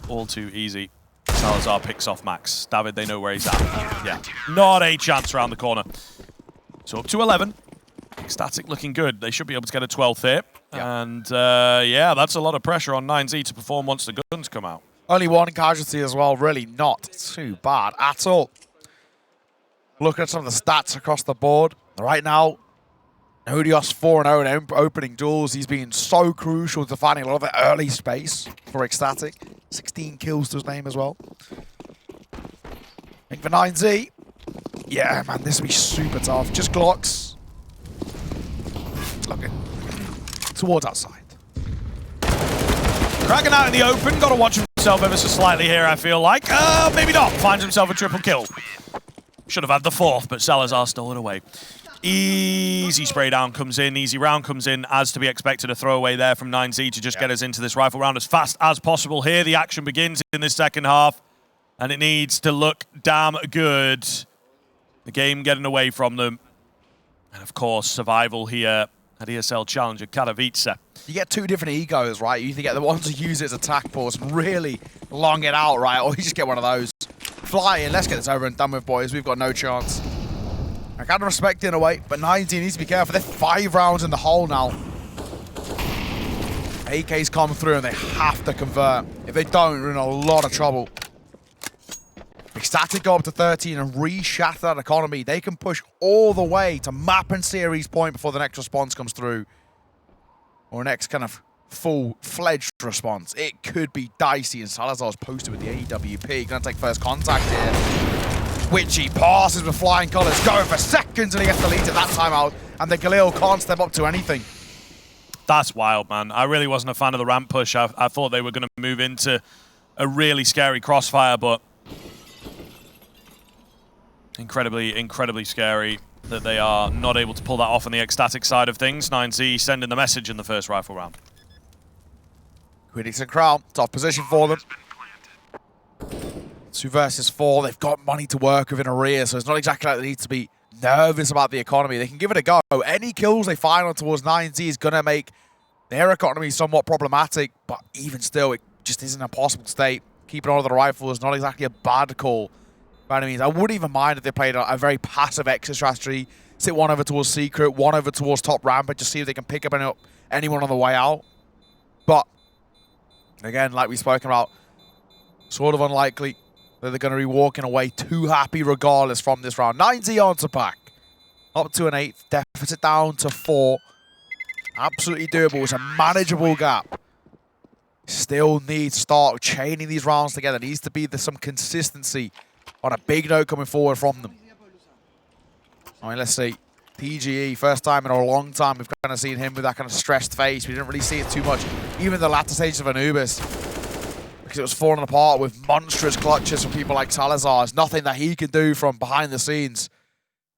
all too easy. Salazar picks off Max. David, they know where he's at. Yeah, not a chance around the corner. So up to 11. ECSTATIC looking good. They should be able to get a 12th here. Yep. And yeah, that's a lot of pressure on 9Z to perform once the guns come out. Only 1 casualty as well. Really not too bad at all. Looking at some of the stats across the board. Right now, Nodios 4-0 in opening duels. He's been so crucial to finding a lot of the early space for ECSTATIC. 16 kills to his name as well. I think for 9Z, yeah, man, this will be super tough. Just Glocks. Okay. Towards outside. kraghen out in the open. Got to watch himself ever so slightly here, I feel like. Maybe not. Finds himself a triple kill. Should have had the 4th, but Salazar stole it away. Easy spray down comes in, easy round comes in, as to be expected. A throwaway there from 9Z to just get us into this rifle round as fast as possible. Here the action begins in this second half, and it needs to look damn good. The game getting away from them. And of course, survival here at ESL Challenger Katowice. You get 2 different egos, right? You either get the ones who use it as attack force and really long it out, right? Or you just get one of those. Fly in, let's get this over and done with, boys. We've got no chance. I kind of respect it in a way, but 9Z needs to be careful. They're 5 rounds in the hole now. AK's come through and they have to convert. If they don't, we're in a lot of trouble. ECSTATIC go up to 13 and re-shatter that economy. They can push all the way to map and series point before the next response comes through. Or next kind of full-fledged response. It could be dicey, and Salazar's posted with the AWP. Gonna take first contact here. Twitchy passes with flying colours, going for seconds, and he gets the lead at that timeout, and the Galil can't step up to anything. That's wild, man. I really wasn't a fan of the ramp push. I thought they were going to move into a really scary crossfire, but incredibly scary that they are not able to pull that off on the ECSTATIC side of things. 9Z sending the message in the first rifle round. Queenix and Crown, top position for them. 2 versus 4, they've got money to work with in arrears, so it's not exactly like they need to be nervous about the economy. They can give it a go. Any kills they find on towards 9Z is going to make their economy somewhat problematic, but even still, it just isn't a possible state. Keeping on with the rifle is not exactly a bad call by any means. I wouldn't even mind if they played a very passive exit strategy, sit one over towards Secret, one over towards top ramp, and just see if they can pick up anyone on the way out. But, again, like we've spoken about, sort of unlikely that they're going to be walking away too happy regardless from this round. 9Z on to pack. Up to an 8th, deficit down to 4. Absolutely doable. It's a manageable gap. Still need to start chaining these rounds together. Needs to be some consistency on a big note coming forward from them. I mean, let's see. PGE, first time in a long time we've kind of seen him with that kind of stressed face. We didn't really see it too much, even in the latter stages of Anubis, because it was falling apart with monstrous clutches from people like Salazar. There's nothing that he can do from behind the scenes.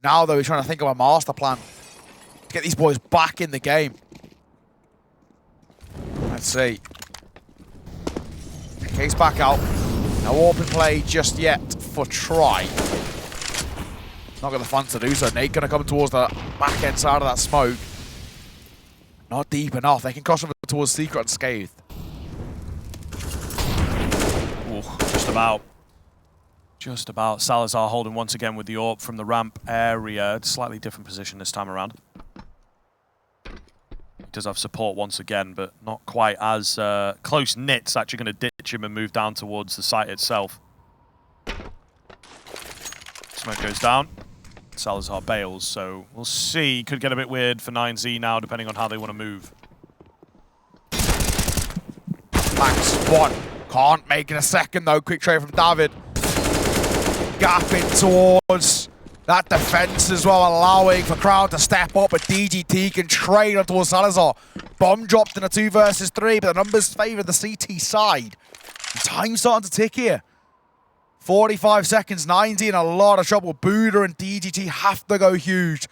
Now, though, he's trying to think of a master plan to get these boys back in the game. Let's see. Case back out. No open play just yet for Try. Not got the funds to do so. Nate going to come towards the back end side of that smoke. Not deep enough. They can cross over towards Secret unscathed. Ooh, just about. Just about. Salazar holding once again with the AWP from the ramp area. Slightly different position this time around. He does have support once again, but not quite as close-knit. It's actually going to ditch him and move down towards the site itself. Smoke goes down. Salazar bails, so we'll see. Could get a bit weird for 9Z now, depending on how they want to move. Max 1. Can't make it a second, though. Quick trade from David. Gapping towards that defense as well, allowing for Crowd to step up, but DGT can trade on towards Salazar. Bomb dropped in a 2 versus 3, but the numbers favor the CT side. Time's starting to tick here. 45 seconds, 90 in a lot of trouble. Buddha and DGT have to go huge.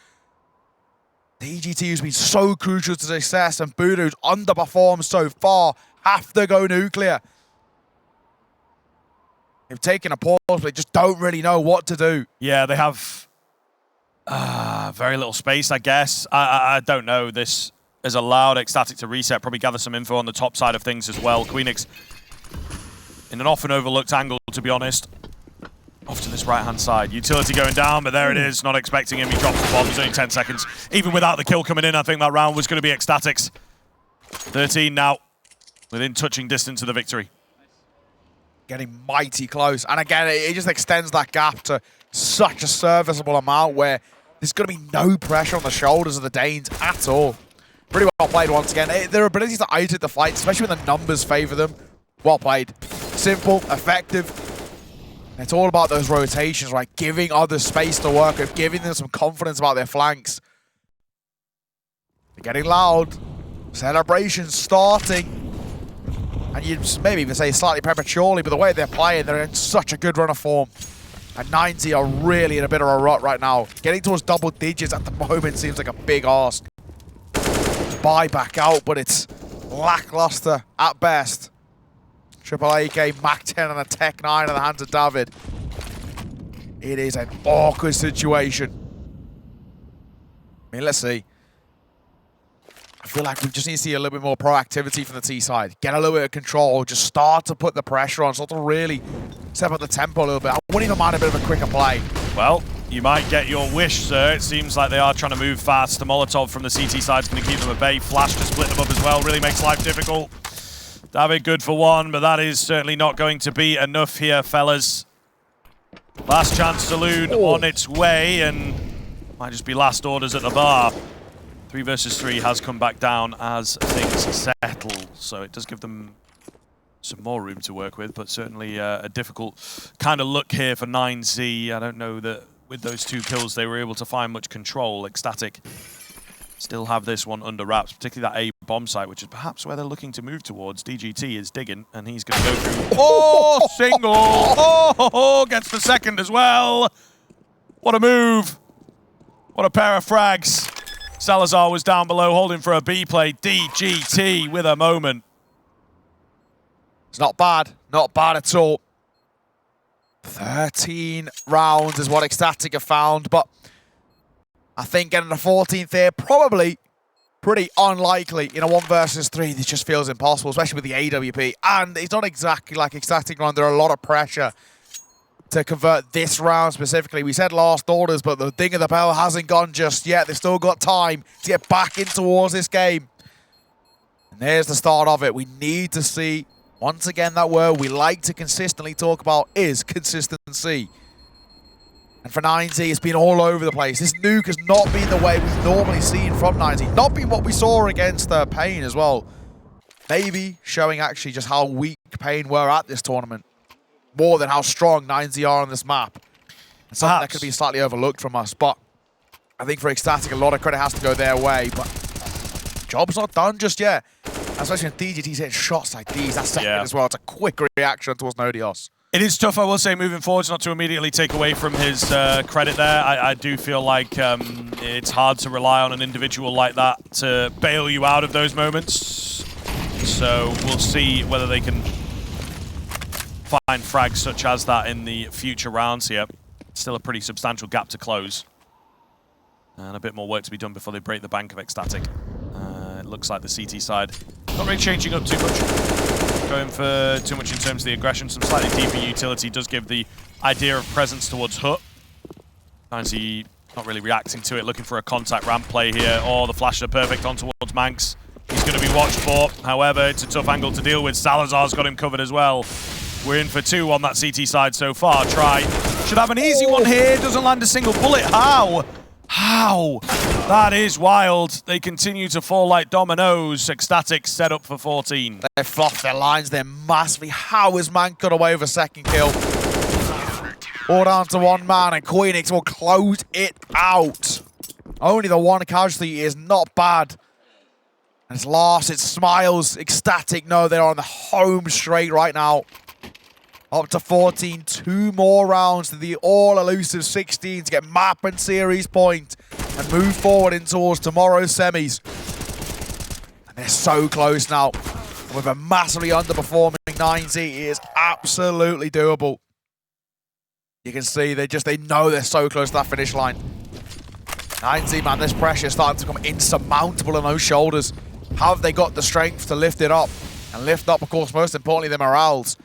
DGT, who's been so crucial to success, and Buddha, who's underperformed so far, have to go nuclear. They've taken a pause, but they just don't really know what to do. Yeah, they have very little space, I guess. I don't know. This has allowed ECSTATIC to reset, probably gather some info on the top side of things as well. Queenix in an often overlooked angle, to be honest. Off to this right-hand side. Utility going down, but there it is. Not expecting him. He drops the bomb. There's only 10 seconds. Even without the kill coming in, I think that round was going to be ECSTATIC's. 13 now, within touching distance of the victory. Getting mighty close. And again, it just extends that gap to such a serviceable amount where there's going to be no pressure on the shoulders of the Danes at all. Pretty well played once again. Their ability to out-hit the fight, especially when the numbers favor them, well played. Simple, effective. It's all about those rotations, right? Giving others space to work with, giving them some confidence about their flanks. They're getting loud. Celebrations starting. And you'd maybe even say slightly prematurely, but the way they're playing, they're in such a good run of form. And 9Z are really in a bit of a rut right now. Getting towards double digits at the moment seems like a big ask. Buy back out, but it's lackluster at best. Triple AK, Mac 10 and a Tech 9 in the hands of David. It is an awkward situation. I mean, let's see. I feel like we just need to see a little bit more proactivity from the T side. Get a little bit of control, just start to put the pressure on, start to really step up the tempo a little bit. I wouldn't even mind a bit of a quicker play. Well, you might get your wish, sir. It seems like they are trying to move fast. The Molotov from the CT side is going to keep them at bay. Flash to split them up as well, really makes life difficult. David good for one, but that is certainly not going to be enough here, fellas. Last chance saloon on its way, and might just be last orders at the bar. 3 versus 3 has come back down as things settle, so it does give them some more room to work with, but certainly a difficult kind of look here for 9Z. I don't know that with those 2 kills they were able to find much control. ECSTATIC still have this one under wraps, particularly that A bomb site, which is perhaps where they're looking to move towards. DGT is digging, and he's going to go through. Oh, single! Oh, gets the second as well. What a move. What a pair of frags. Salazar was down below, holding for a B play. DGT with a moment. It's not bad. Not bad at all. 13 rounds is what ECSTATIC have found, but I think getting the 14th here, probably pretty unlikely. In a 1 versus 3, this just feels impossible, especially with the AWP. And it's not exactly like ECSTATIC run. There are a lot of pressure to convert this round specifically. We said last orders, but the ding of the bell hasn't gone just yet. They've still got time to get back in towards this game. And there's the start of it. We need to see, once again, that word we like to consistently talk about is consistency. And for 9Z, it's been all over the place. This nuke has not been the way we've normally seen from 9Z. Not been what we saw against Pain as well. Maybe showing actually just how weak Pain were at this tournament. More than how strong 9Z are on this map. And something that could be slightly overlooked from us. But I think for ECSTATIC, a lot of credit has to go their way. But job's not done just yet. Especially when DGT's hitting shots like these. That second as well. It's a quick reaction towards Nodios. It is tough, I will say, moving forwards, not to immediately take away from his credit there. I do feel like it's hard to rely on an individual like that to bail you out of those moments. So we'll see whether they can find frags such as that in the future rounds here. Still a pretty substantial gap to close. And a bit more work to be done before they break the bank of ECSTATIC. It looks like the CT side not really changing up too much. Going for too much in terms of the aggression. Some slightly deeper utility does give the idea of presence towards Hut. 9Z not really reacting to it, looking for a contact ramp play here. Oh, the flashes are perfect on towards Manx. He's going to be watched for. However, it's a tough angle to deal with. Salazar's got him covered as well. We're in for 2 on that CT side so far. Try. Should have an easy one here. Doesn't land a single bullet. How? How? That is wild. They continue to fall like dominoes. ECSTATIC set up for 14. They fluffed their lines there massively. How has Man got away with a second kill? All down to 1 man, and Queenix will close it out. Only the 1 casualty is not bad. And it's last, it's Smiles. ECSTATIC know they're on the home straight right now. Up to 14, 2 more rounds to the all-elusive 16 to get map and series point and move forward in towards tomorrow's semis. And they're so close now. With a massively underperforming 9Z, it is absolutely doable. You can see they know they're so close to that finish line. 9Z, man, this pressure is starting to become insurmountable on those shoulders. How have they got the strength to lift it up? And lift up, of course, most importantly, their morales.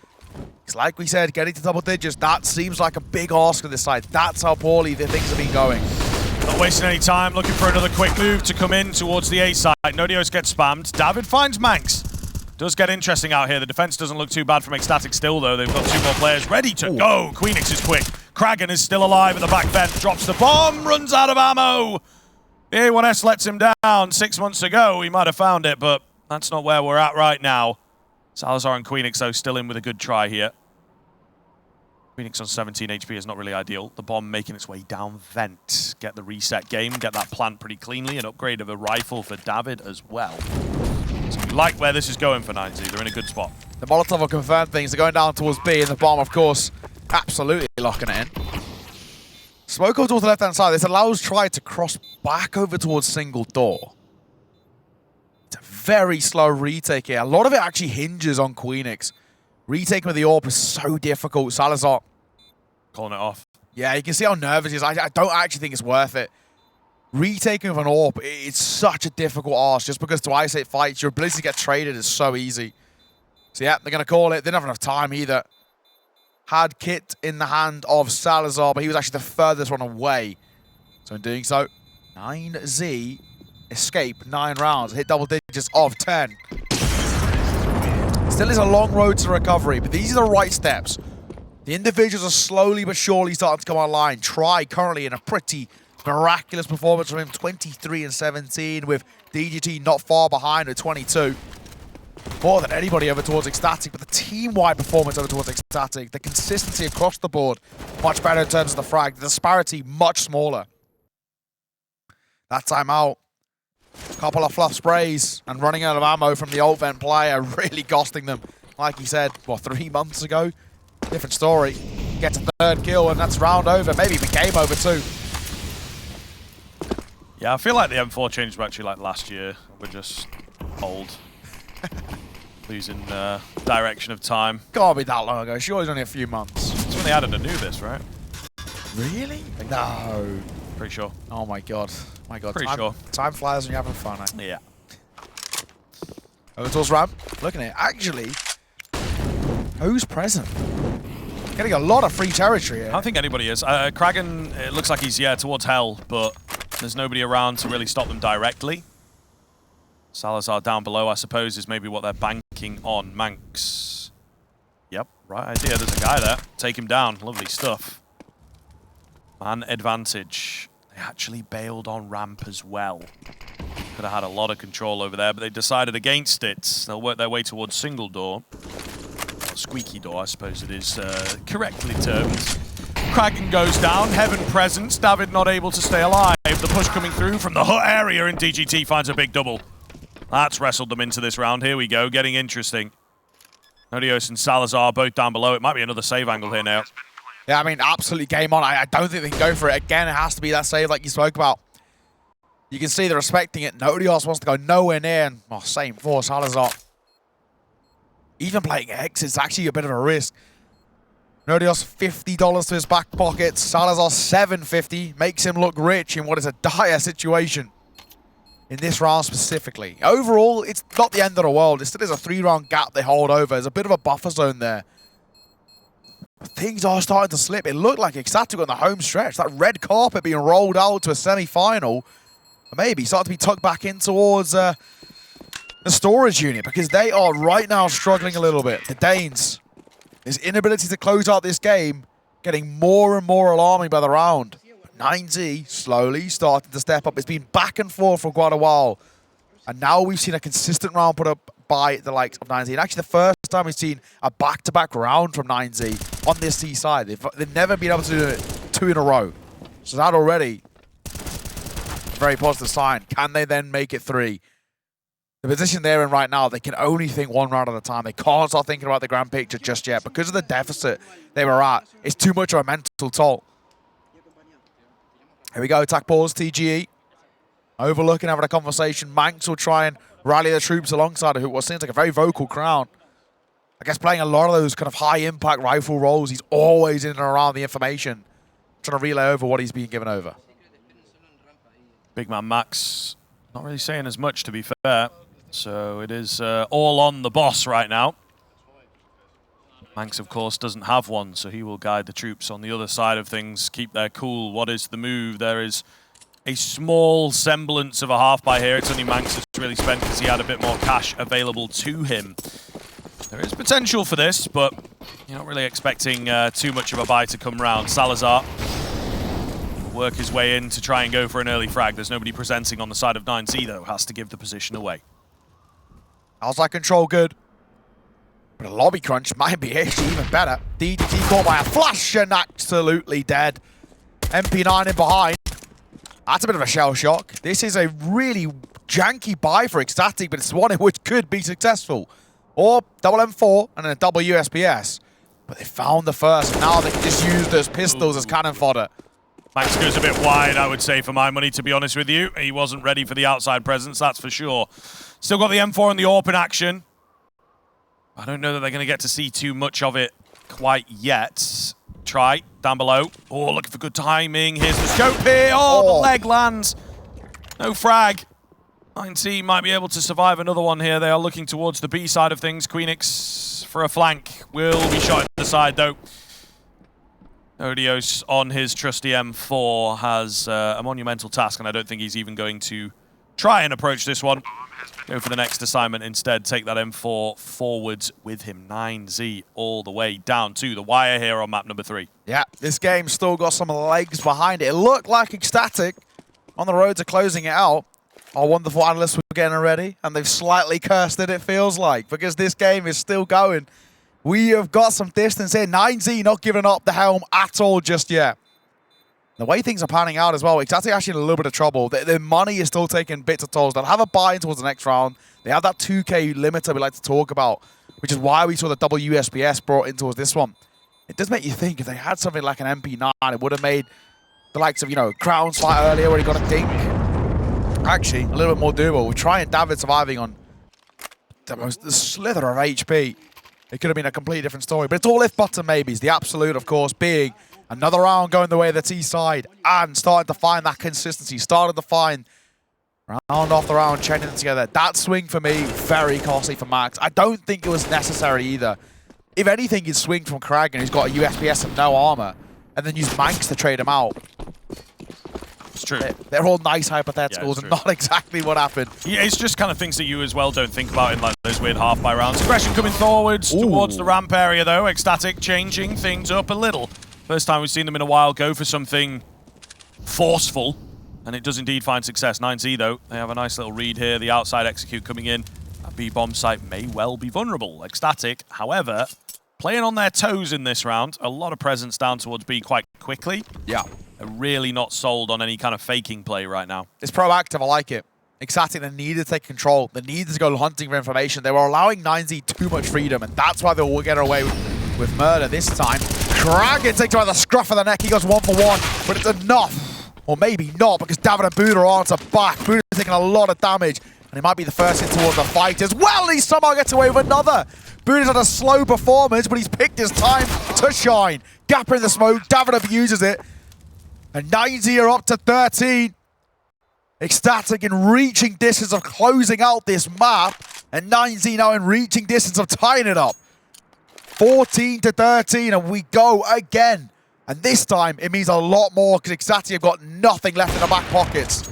It's like we said, getting to double digits, that seems like a big ask on this side. That's how poorly the things have been going. Not wasting any time, looking for another quick move to come in towards the A side. Nodios gets spammed. David finds Manx. Does get interesting out here. The defense doesn't look too bad from ECSTATIC still, though. They've got 2 more players ready to go. Queenix is quick. Kraghen is still alive at the back vent. Drops the bomb, runs out of ammo. The A1S lets him down. 6 months ago, he might have found it, but that's not where we're at right now. Salazar and Queenix, though, still in with a good try here. Queenix on 17 HP is not really ideal. The bomb making its way down vent. Get the reset game, get that plant pretty cleanly. An upgrade of a rifle for David as well. So we like where this is going for 9Z. They're in a good spot. The Molotov will confirm things. They're going down towards B, and the bomb, of course, absolutely locking it in. Smoke over towards the left-hand side. This allows Try to cross back over towards single door. It's a very slow retake here. A lot of it actually hinges on Queenix. Retaking with the AWP is so difficult. Salazar calling it off. Yeah, you can see how nervous he is. I don't actually think it's worth it. Retaking with an AWP, it's such a difficult ask just because to isolate fights, your ability to get traded is so easy. So yeah, they're going to call it. They didn't have enough time either. Had Kit in the hand of Salazar, but he was actually the furthest one away. So in doing so, 9Z escape 9 rounds, hit double digits of 10. Still is a long road to recovery, but these are the right steps. The individuals are slowly but surely starting to come online. Try currently in a pretty miraculous performance from him, 23 and 17, with DGT not far behind at 22. more than anybody over towards ECSTATIC, but the team-wide performance over towards ECSTATIC, the consistency across the board, much better in terms of the frag, the disparity much smaller. That time out, couple of fluff sprays and running out of ammo from the ult vent player, really costing them. Like he said, what, 3 months ago? Different story. Gets a third kill and that's round over, maybe even game over too. Yeah, I feel like the M4 changed actually like last year. We're just old. Losing direction of time. Can't be that long ago. Sure, it's only a few months. It's when they added Anubis, right? Really? No. Pretty sure. Oh my god. My god. Pretty sure. Time flies when you're having fun, eh? Yeah. Over towards Ram. Looking at it. Actually, who's present? Getting a lot of free territory here. I don't think anybody is. Kraghen, it looks like he's, yeah, towards hell, but there's nobody around to really stop them directly. Salazar down below, I suppose, is maybe what they're banking on. Manx. Yep, right idea. There's a guy there. Take him down. Lovely stuff. Man advantage. They actually bailed on ramp as well. Could have had a lot of control over there, but they decided against it. They'll work their way towards single door. Or squeaky door, I suppose it is correctly termed. Kraghen goes down. Heaven presence. David not able to stay alive. The push coming through from the hut area, and DGT finds a big double. That's wrestled them into this round. Here we go, getting interesting. Nodios and Salazar both down below. It might be another save angle here now. Yeah, I mean, absolutely game on. I don't think they can go for it. Again, it has to be that save like you spoke about. You can see they're respecting it. Nodios wants to go nowhere near. And, oh, same for Salazar. Even playing X is actually a bit of a risk. Nodios $50 to his back pocket. Salazar $750. Makes him look rich in what is a dire situation. In this round specifically. Overall, it's not the end of the world. It still is a 3-round gap they hold over. There's a bit of a buffer zone there. But things are starting to slip. It looked like ECSTATIC on the home stretch. That red carpet being rolled out to a semi-final. Maybe start to be tucked back in towards the storage unit, because they are right now struggling a little bit. The Danes, his inability to close out this game, getting more and more alarming by the round. 9Z slowly starting to step up. It's been back and forth for quite a while. And now we've seen a consistent round put up by the likes of 9Z. And actually the first time we've seen a back-to-back round from 9Z on this T side. They've never been able to do it 2 in a row. So that already, a very positive sign. Can they then make it 3? The position they're in right now, they can only think 1 round at a time. They can't start thinking about the grand picture just yet. Because of the deficit they were at, it's too much of a mental toll. Here we go, attack pause, TGE. Overlooking, having a conversation. Manx will try and rally the troops alongside of what seems like a very vocal crowd. I guess playing a lot of those kind of high-impact rifle roles. He's always in and around the information, trying to relay over what he's being given over. Big man Max not really saying as much, to be fair. So it is all on the boss right now. Manx, of course, doesn't have one, so he will guide the troops on the other side of things, keep their cool. What is the move? There is a small semblance of a half-buy here. It's only Manx that's really spent because he had a bit more cash available to him. There is potential for this, but you're not really expecting too much of a buy to come round. Salazar work his way in to try and go for an early frag. There's nobody presenting on the side of 9Z, though. Has to give the position away. How's that control good? But a lobby crunch might be actually even better. DDT caught by a flash and absolutely dead. MP9 in behind. That's a bit of a shell shock. This is a really janky buy for ECSTATIC, but it's one in which could be successful. Or double M4 and then a double USPS. But they found the first, and now they can just use those pistols as cannon fodder. Max goes a bit wide, I would say, for my money, to be honest with you. He wasn't ready for the outside presence, that's for sure. Still got the M4 and the AWP in action. I don't know that they're going to get to see too much of it quite yet. Try, down below. Oh, looking for good timing. Here's the scope here. Oh, the leg lands. No frag. 9C might be able to survive another one here. They are looking towards the B side of things. Queenix for a flank. Will be shot in the side, though. Odios on his trusty M4 has a monumental task, and I don't think he's even going to try and approach this one. Go for the next assignment instead. Take that M4 forwards with him. 9Z all the way down to the wire here on map number 3. Yeah, this game's still got some legs behind it. It looked like ECSTATIC on the road to closing it out. Our wonderful analysts were getting ready, and they've slightly cursed it feels like, because this game is still going. We have got some distance here. 9Z not giving up the helm at all just yet. The way things are panning out as well, ECSTATIC actually in a little bit of trouble. Their money is still taking bits of tolls. They'll have a buy-in towards the next round. They have that 2K limiter we like to talk about, which is why we saw the WSBS brought in towards this one. It does make you think, if they had something like an MP9, it would have made the likes of, Crown's fight earlier where he got a dink. Actually, a little bit more doable. We're trying David surviving on the slither of HP. It could have been a completely different story, but it's all if, buts, and maybes. The absolute, of course, being another round going the way of the T side and starting to find that consistency, starting to find round after round, chaining them together. That swing for me, very costly for Max. I don't think it was necessary either. If anything, you'd swing from kraghen, who's got a USPS and no armor, and then use Manx to trade him out. It's true. They're all nice hypotheticals and not exactly what happened. Yeah, it's just kind of things that you as well don't think about in like those weird half-by rounds. Aggression coming forwards towards the ramp area though. ECSTATIC changing things up a little. First time we've seen them in a while go for something forceful, and it does indeed find success. 9Z though, they have a nice little read here. The outside execute coming in. That B-bomb site may well be vulnerable. ECSTATIC, however, playing on their toes in this round. A lot of presence down towards B quite quickly. Yeah. They're really not sold on any kind of faking play right now. It's proactive, I like it. ECSTATIC, they needed to take control. They needed to go hunting for information. They were allowing 9Z too much freedom, and that's why they will get away with murder this time. kraghen takes him by the scruff of the neck. He goes 1 for 1, but it's enough. Or maybe not, because David and Buddha are answer back. Buddha's taking a lot of damage, and he might be the first in towards the fight as well. He somehow gets away with another. Buddha's had a slow performance, but he's picked his time to shine. Gapper in the smoke. David abuses it. And 9Z are up to 13. ECSTATIC in reaching distance of closing out this map. And 9Z now in reaching distance of tying it up. 14 to 13, and we go again. And this time, it means a lot more, because ECSTATIC have got nothing left in the back pockets.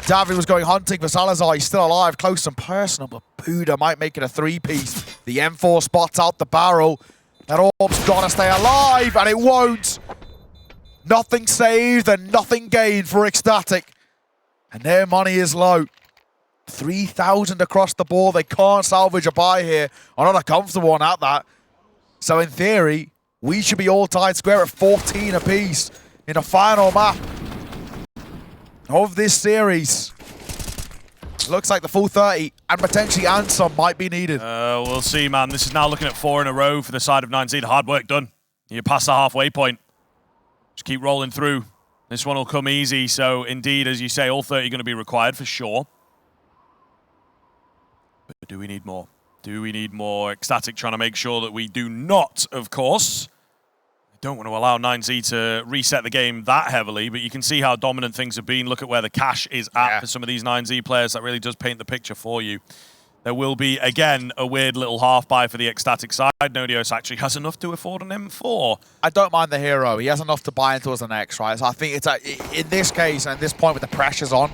David was going hunting for Salazar. He's still alive, close and personal, but Buddha might make it a 3-piece. The M4 spots out the barrel. That orb's got to stay alive, and it won't. Nothing saved and nothing gained for ECSTATIC. And their money is low. 3,000 across the board. They can't salvage a buy here. Or not a comfortable one at that. So in theory, we should be all tied square at 14 apiece in a final map of this series. Looks like the full 30 and potentially and some might be needed. We'll see, man. This is now looking at 4 in a row for the side of 9Z. The hard work done. You're past the halfway point. Just keep rolling through. This one will come easy. So indeed, as you say, all 30 going to be required for sure. But do we need more? Do we need more? ECSTATIC trying to make sure that we do not, of course. I don't want to allow 9Z to reset the game that heavily, but you can see how dominant things have been. Look at where the cash is at for some of these 9Z players. That really does paint the picture for you. There will be, again, a weird little half-buy for the ECSTATIC side. Nodios actually has enough to afford an M4. I don't mind the hero. He has enough to buy into us the next, right? So I think it's in this case and at this point with the pressures on,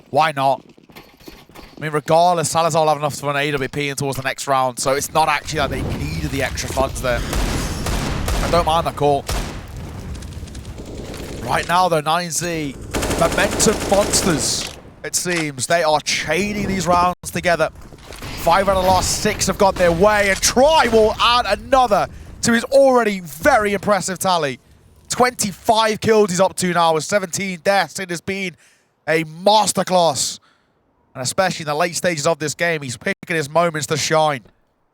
why not? I mean, regardless, Salazar will have enough for an AWP in towards the next round, so it's not actually that they needed the extra funds there. I don't mind the call. Right now, though, 9Z, momentum monsters, it seems. They are chaining these rounds together. 5 out of the last 6 have gone their way, and Try will add another to his already very impressive tally. 25 kills he's up to now with 17 deaths. It has been a masterclass. And especially in the late stages of this game, he's picking his moments to shine.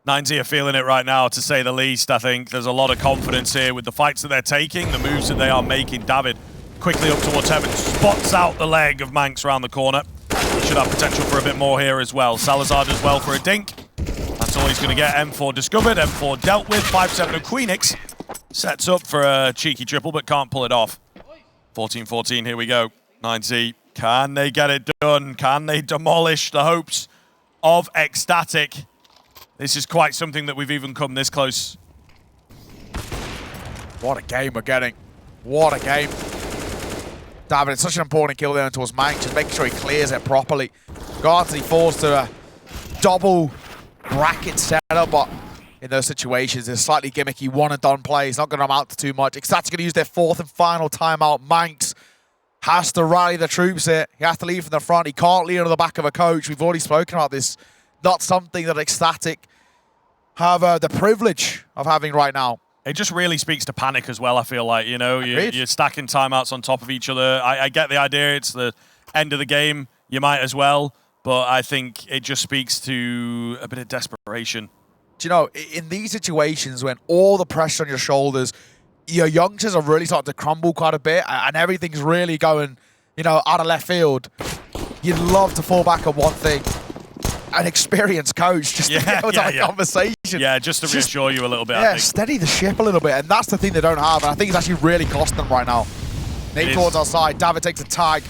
9Z are feeling it right now, to say the least. I think there's a lot of confidence here with the fights that they're taking, the moves that they are making. David quickly up towards heaven, spots out the leg of Manx around the corner. He should have potential for a bit more here as well. Salazar does well for a dink. That's all he's going to get. M4 discovered, M4 dealt with. 5-7 of Queenix. Sets up for a cheeky triple, but can't pull it off. 14-14, here we go. 9Z, can they get it done? Can they demolish the hopes of ECSTATIC? This is quite something that we've even come this close. What a game we're getting. What a game. David, it's such an important kill there towards Manx, just making sure he clears it properly. Regards he falls to a double bracket setup, but in those situations, it's slightly gimmicky one-and-done plays. Not going to amount to too much. ECSTATIC going to use their 4th and final timeout. Manx has to rally the troops here. He has to lead from the front. He can't lead on the back of a coach. We've already spoken about this. Not something that ECSTATIC have the privilege of having right now. It just really speaks to panic as well, I feel like. You know, you're stacking timeouts on top of each other. I get the idea. It's the end of the game. You might as well. But I think it just speaks to a bit of desperation. Do you know, in these situations when all the pressure on your shoulders, your youngsters are really starting to crumble quite a bit and everything's really going, you know, out of left field, you'd love to fall back on one thing. An experienced coach just to be able to have a conversation. Yeah, just to reassure you a little bit, yeah, I think. steady the ship a little bit. And that's the thing they don't have. And I think it's actually really costing them right now. Nate towards our side. David takes a tag.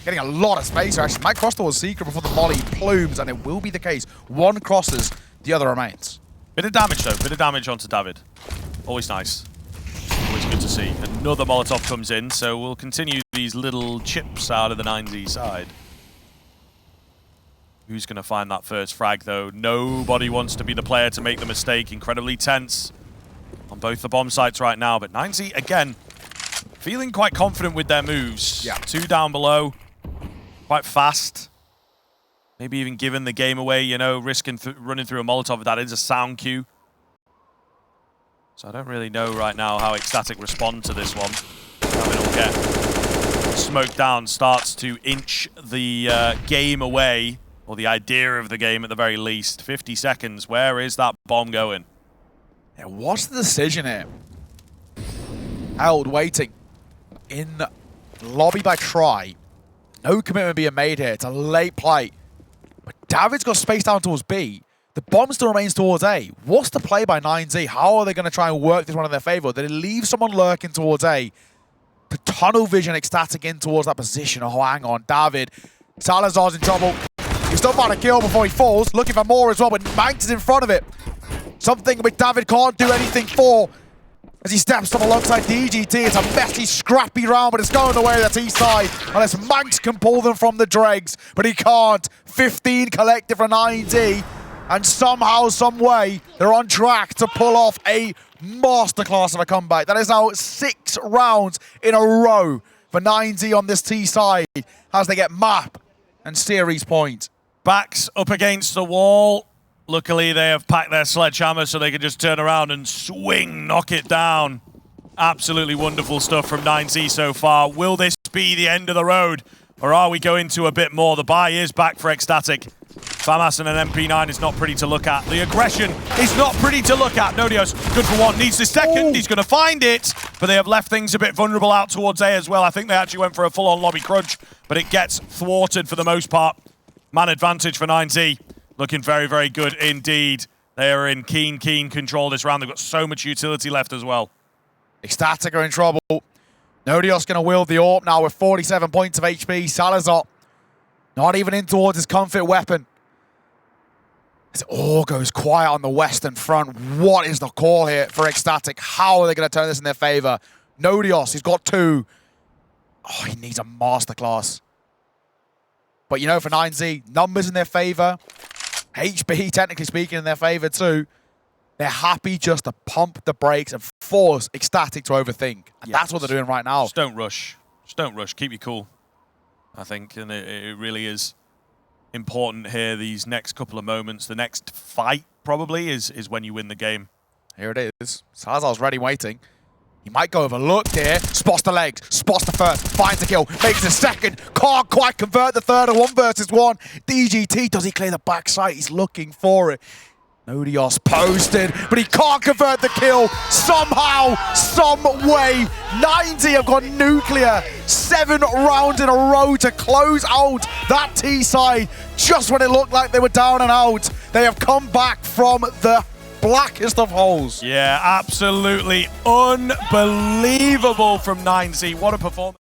Getting a lot of space here, actually. Might cross towards Secret before the molly plumes, and it will be the case. One crosses, the other remains. Bit of damage, though. Bit of damage onto David. Always nice. Always good to see. Another Molotov comes in, so we'll continue these little chips out of the 9Z side. Who's going to find that first frag, though? Nobody wants to be the player to make the mistake. Incredibly tense on both the bomb sites right now. But 9Z, again, feeling quite confident with their moves. Yeah. 2 down below. Quite fast. Maybe even giving the game away, you know, risking running through a Molotov. That is a sound cue. So I don't really know right now how ECSTATIC respond to this one. David will get smoked down, starts to inch the game away. Or the idea of the game at the very least. 50 seconds. Where is that bomb going? Yeah, what's the decision here? Held waiting in lobby by try. No commitment being made here. It's a late play. But David's got space down towards B. The bomb still remains towards A. What's the play by 9Z? How are they going to try and work this one in their favor? Did it leave someone lurking towards A? The tunnel vision ECSTATIC in towards that position. Oh, hang on. David. Salazar's in trouble. He's still found a kill before he falls. Looking for more as well, but Manx is in front of it. Something which David can't do anything for as he steps up alongside DGT. It's a messy, scrappy round, but it's going the way of the T side. Unless Manx can pull them from the dregs, but he can't. 15 collected for 9D. And somehow, some way, they're on track to pull off a masterclass of a comeback. That is now 6 rounds in a row for 9D on this T side as they get map and series point. Backs up against the wall. Luckily, they have packed their sledgehammer so they can just turn around and swing, knock it down. Absolutely wonderful stuff from 9Z so far. Will this be the end of the road? Or are we going to a bit more? The buy is back for ECSTATIC. Famas and an MP9 is not pretty to look at. The aggression is not pretty to look at. Nodios, good for one, needs the second. Ooh. He's going to find it, but they have left things a bit vulnerable out towards A as well. I think they actually went for a full-on lobby crunch, but it gets thwarted for the most part. Man advantage for 9Z. Looking very, very good indeed. They are in keen control this round. They've got so much utility left as well. ECSTATIC are in trouble. Nodios going to wield the AWP now with 47 points of HP. Salazar not even in towards his comfort weapon. As it all goes quiet on the western front. What is the call here for ECSTATIC? How are they going to turn this in their favor? Nodios, he's got 2. Oh, he needs a masterclass. But you know, for 9Z, numbers in their favor. HP, technically speaking, in their favor too. They're happy just to pump the brakes and force ECSTATIC to overthink. And that's what they're doing right now. Just don't rush. Just don't rush. Keep you cool, I think. And it really is important here, these next couple of moments. The next fight, probably, is when you win the game. Here it is. Salazar's ready, waiting. He might go overlooked here. Spots the legs, spots the first, finds the kill, makes the second. Can't quite convert the third. 1 versus 1. DGT, does he clear the backside? He's looking for it. Nodios posted, but he can't convert the kill. Somehow, some way, 9Z have gone nuclear. 7 rounds in a row to close out that T side. Just when it looked like they were down and out, they have come back from the blackest of holes. Yeah, absolutely unbelievable from 9Z. What a performance.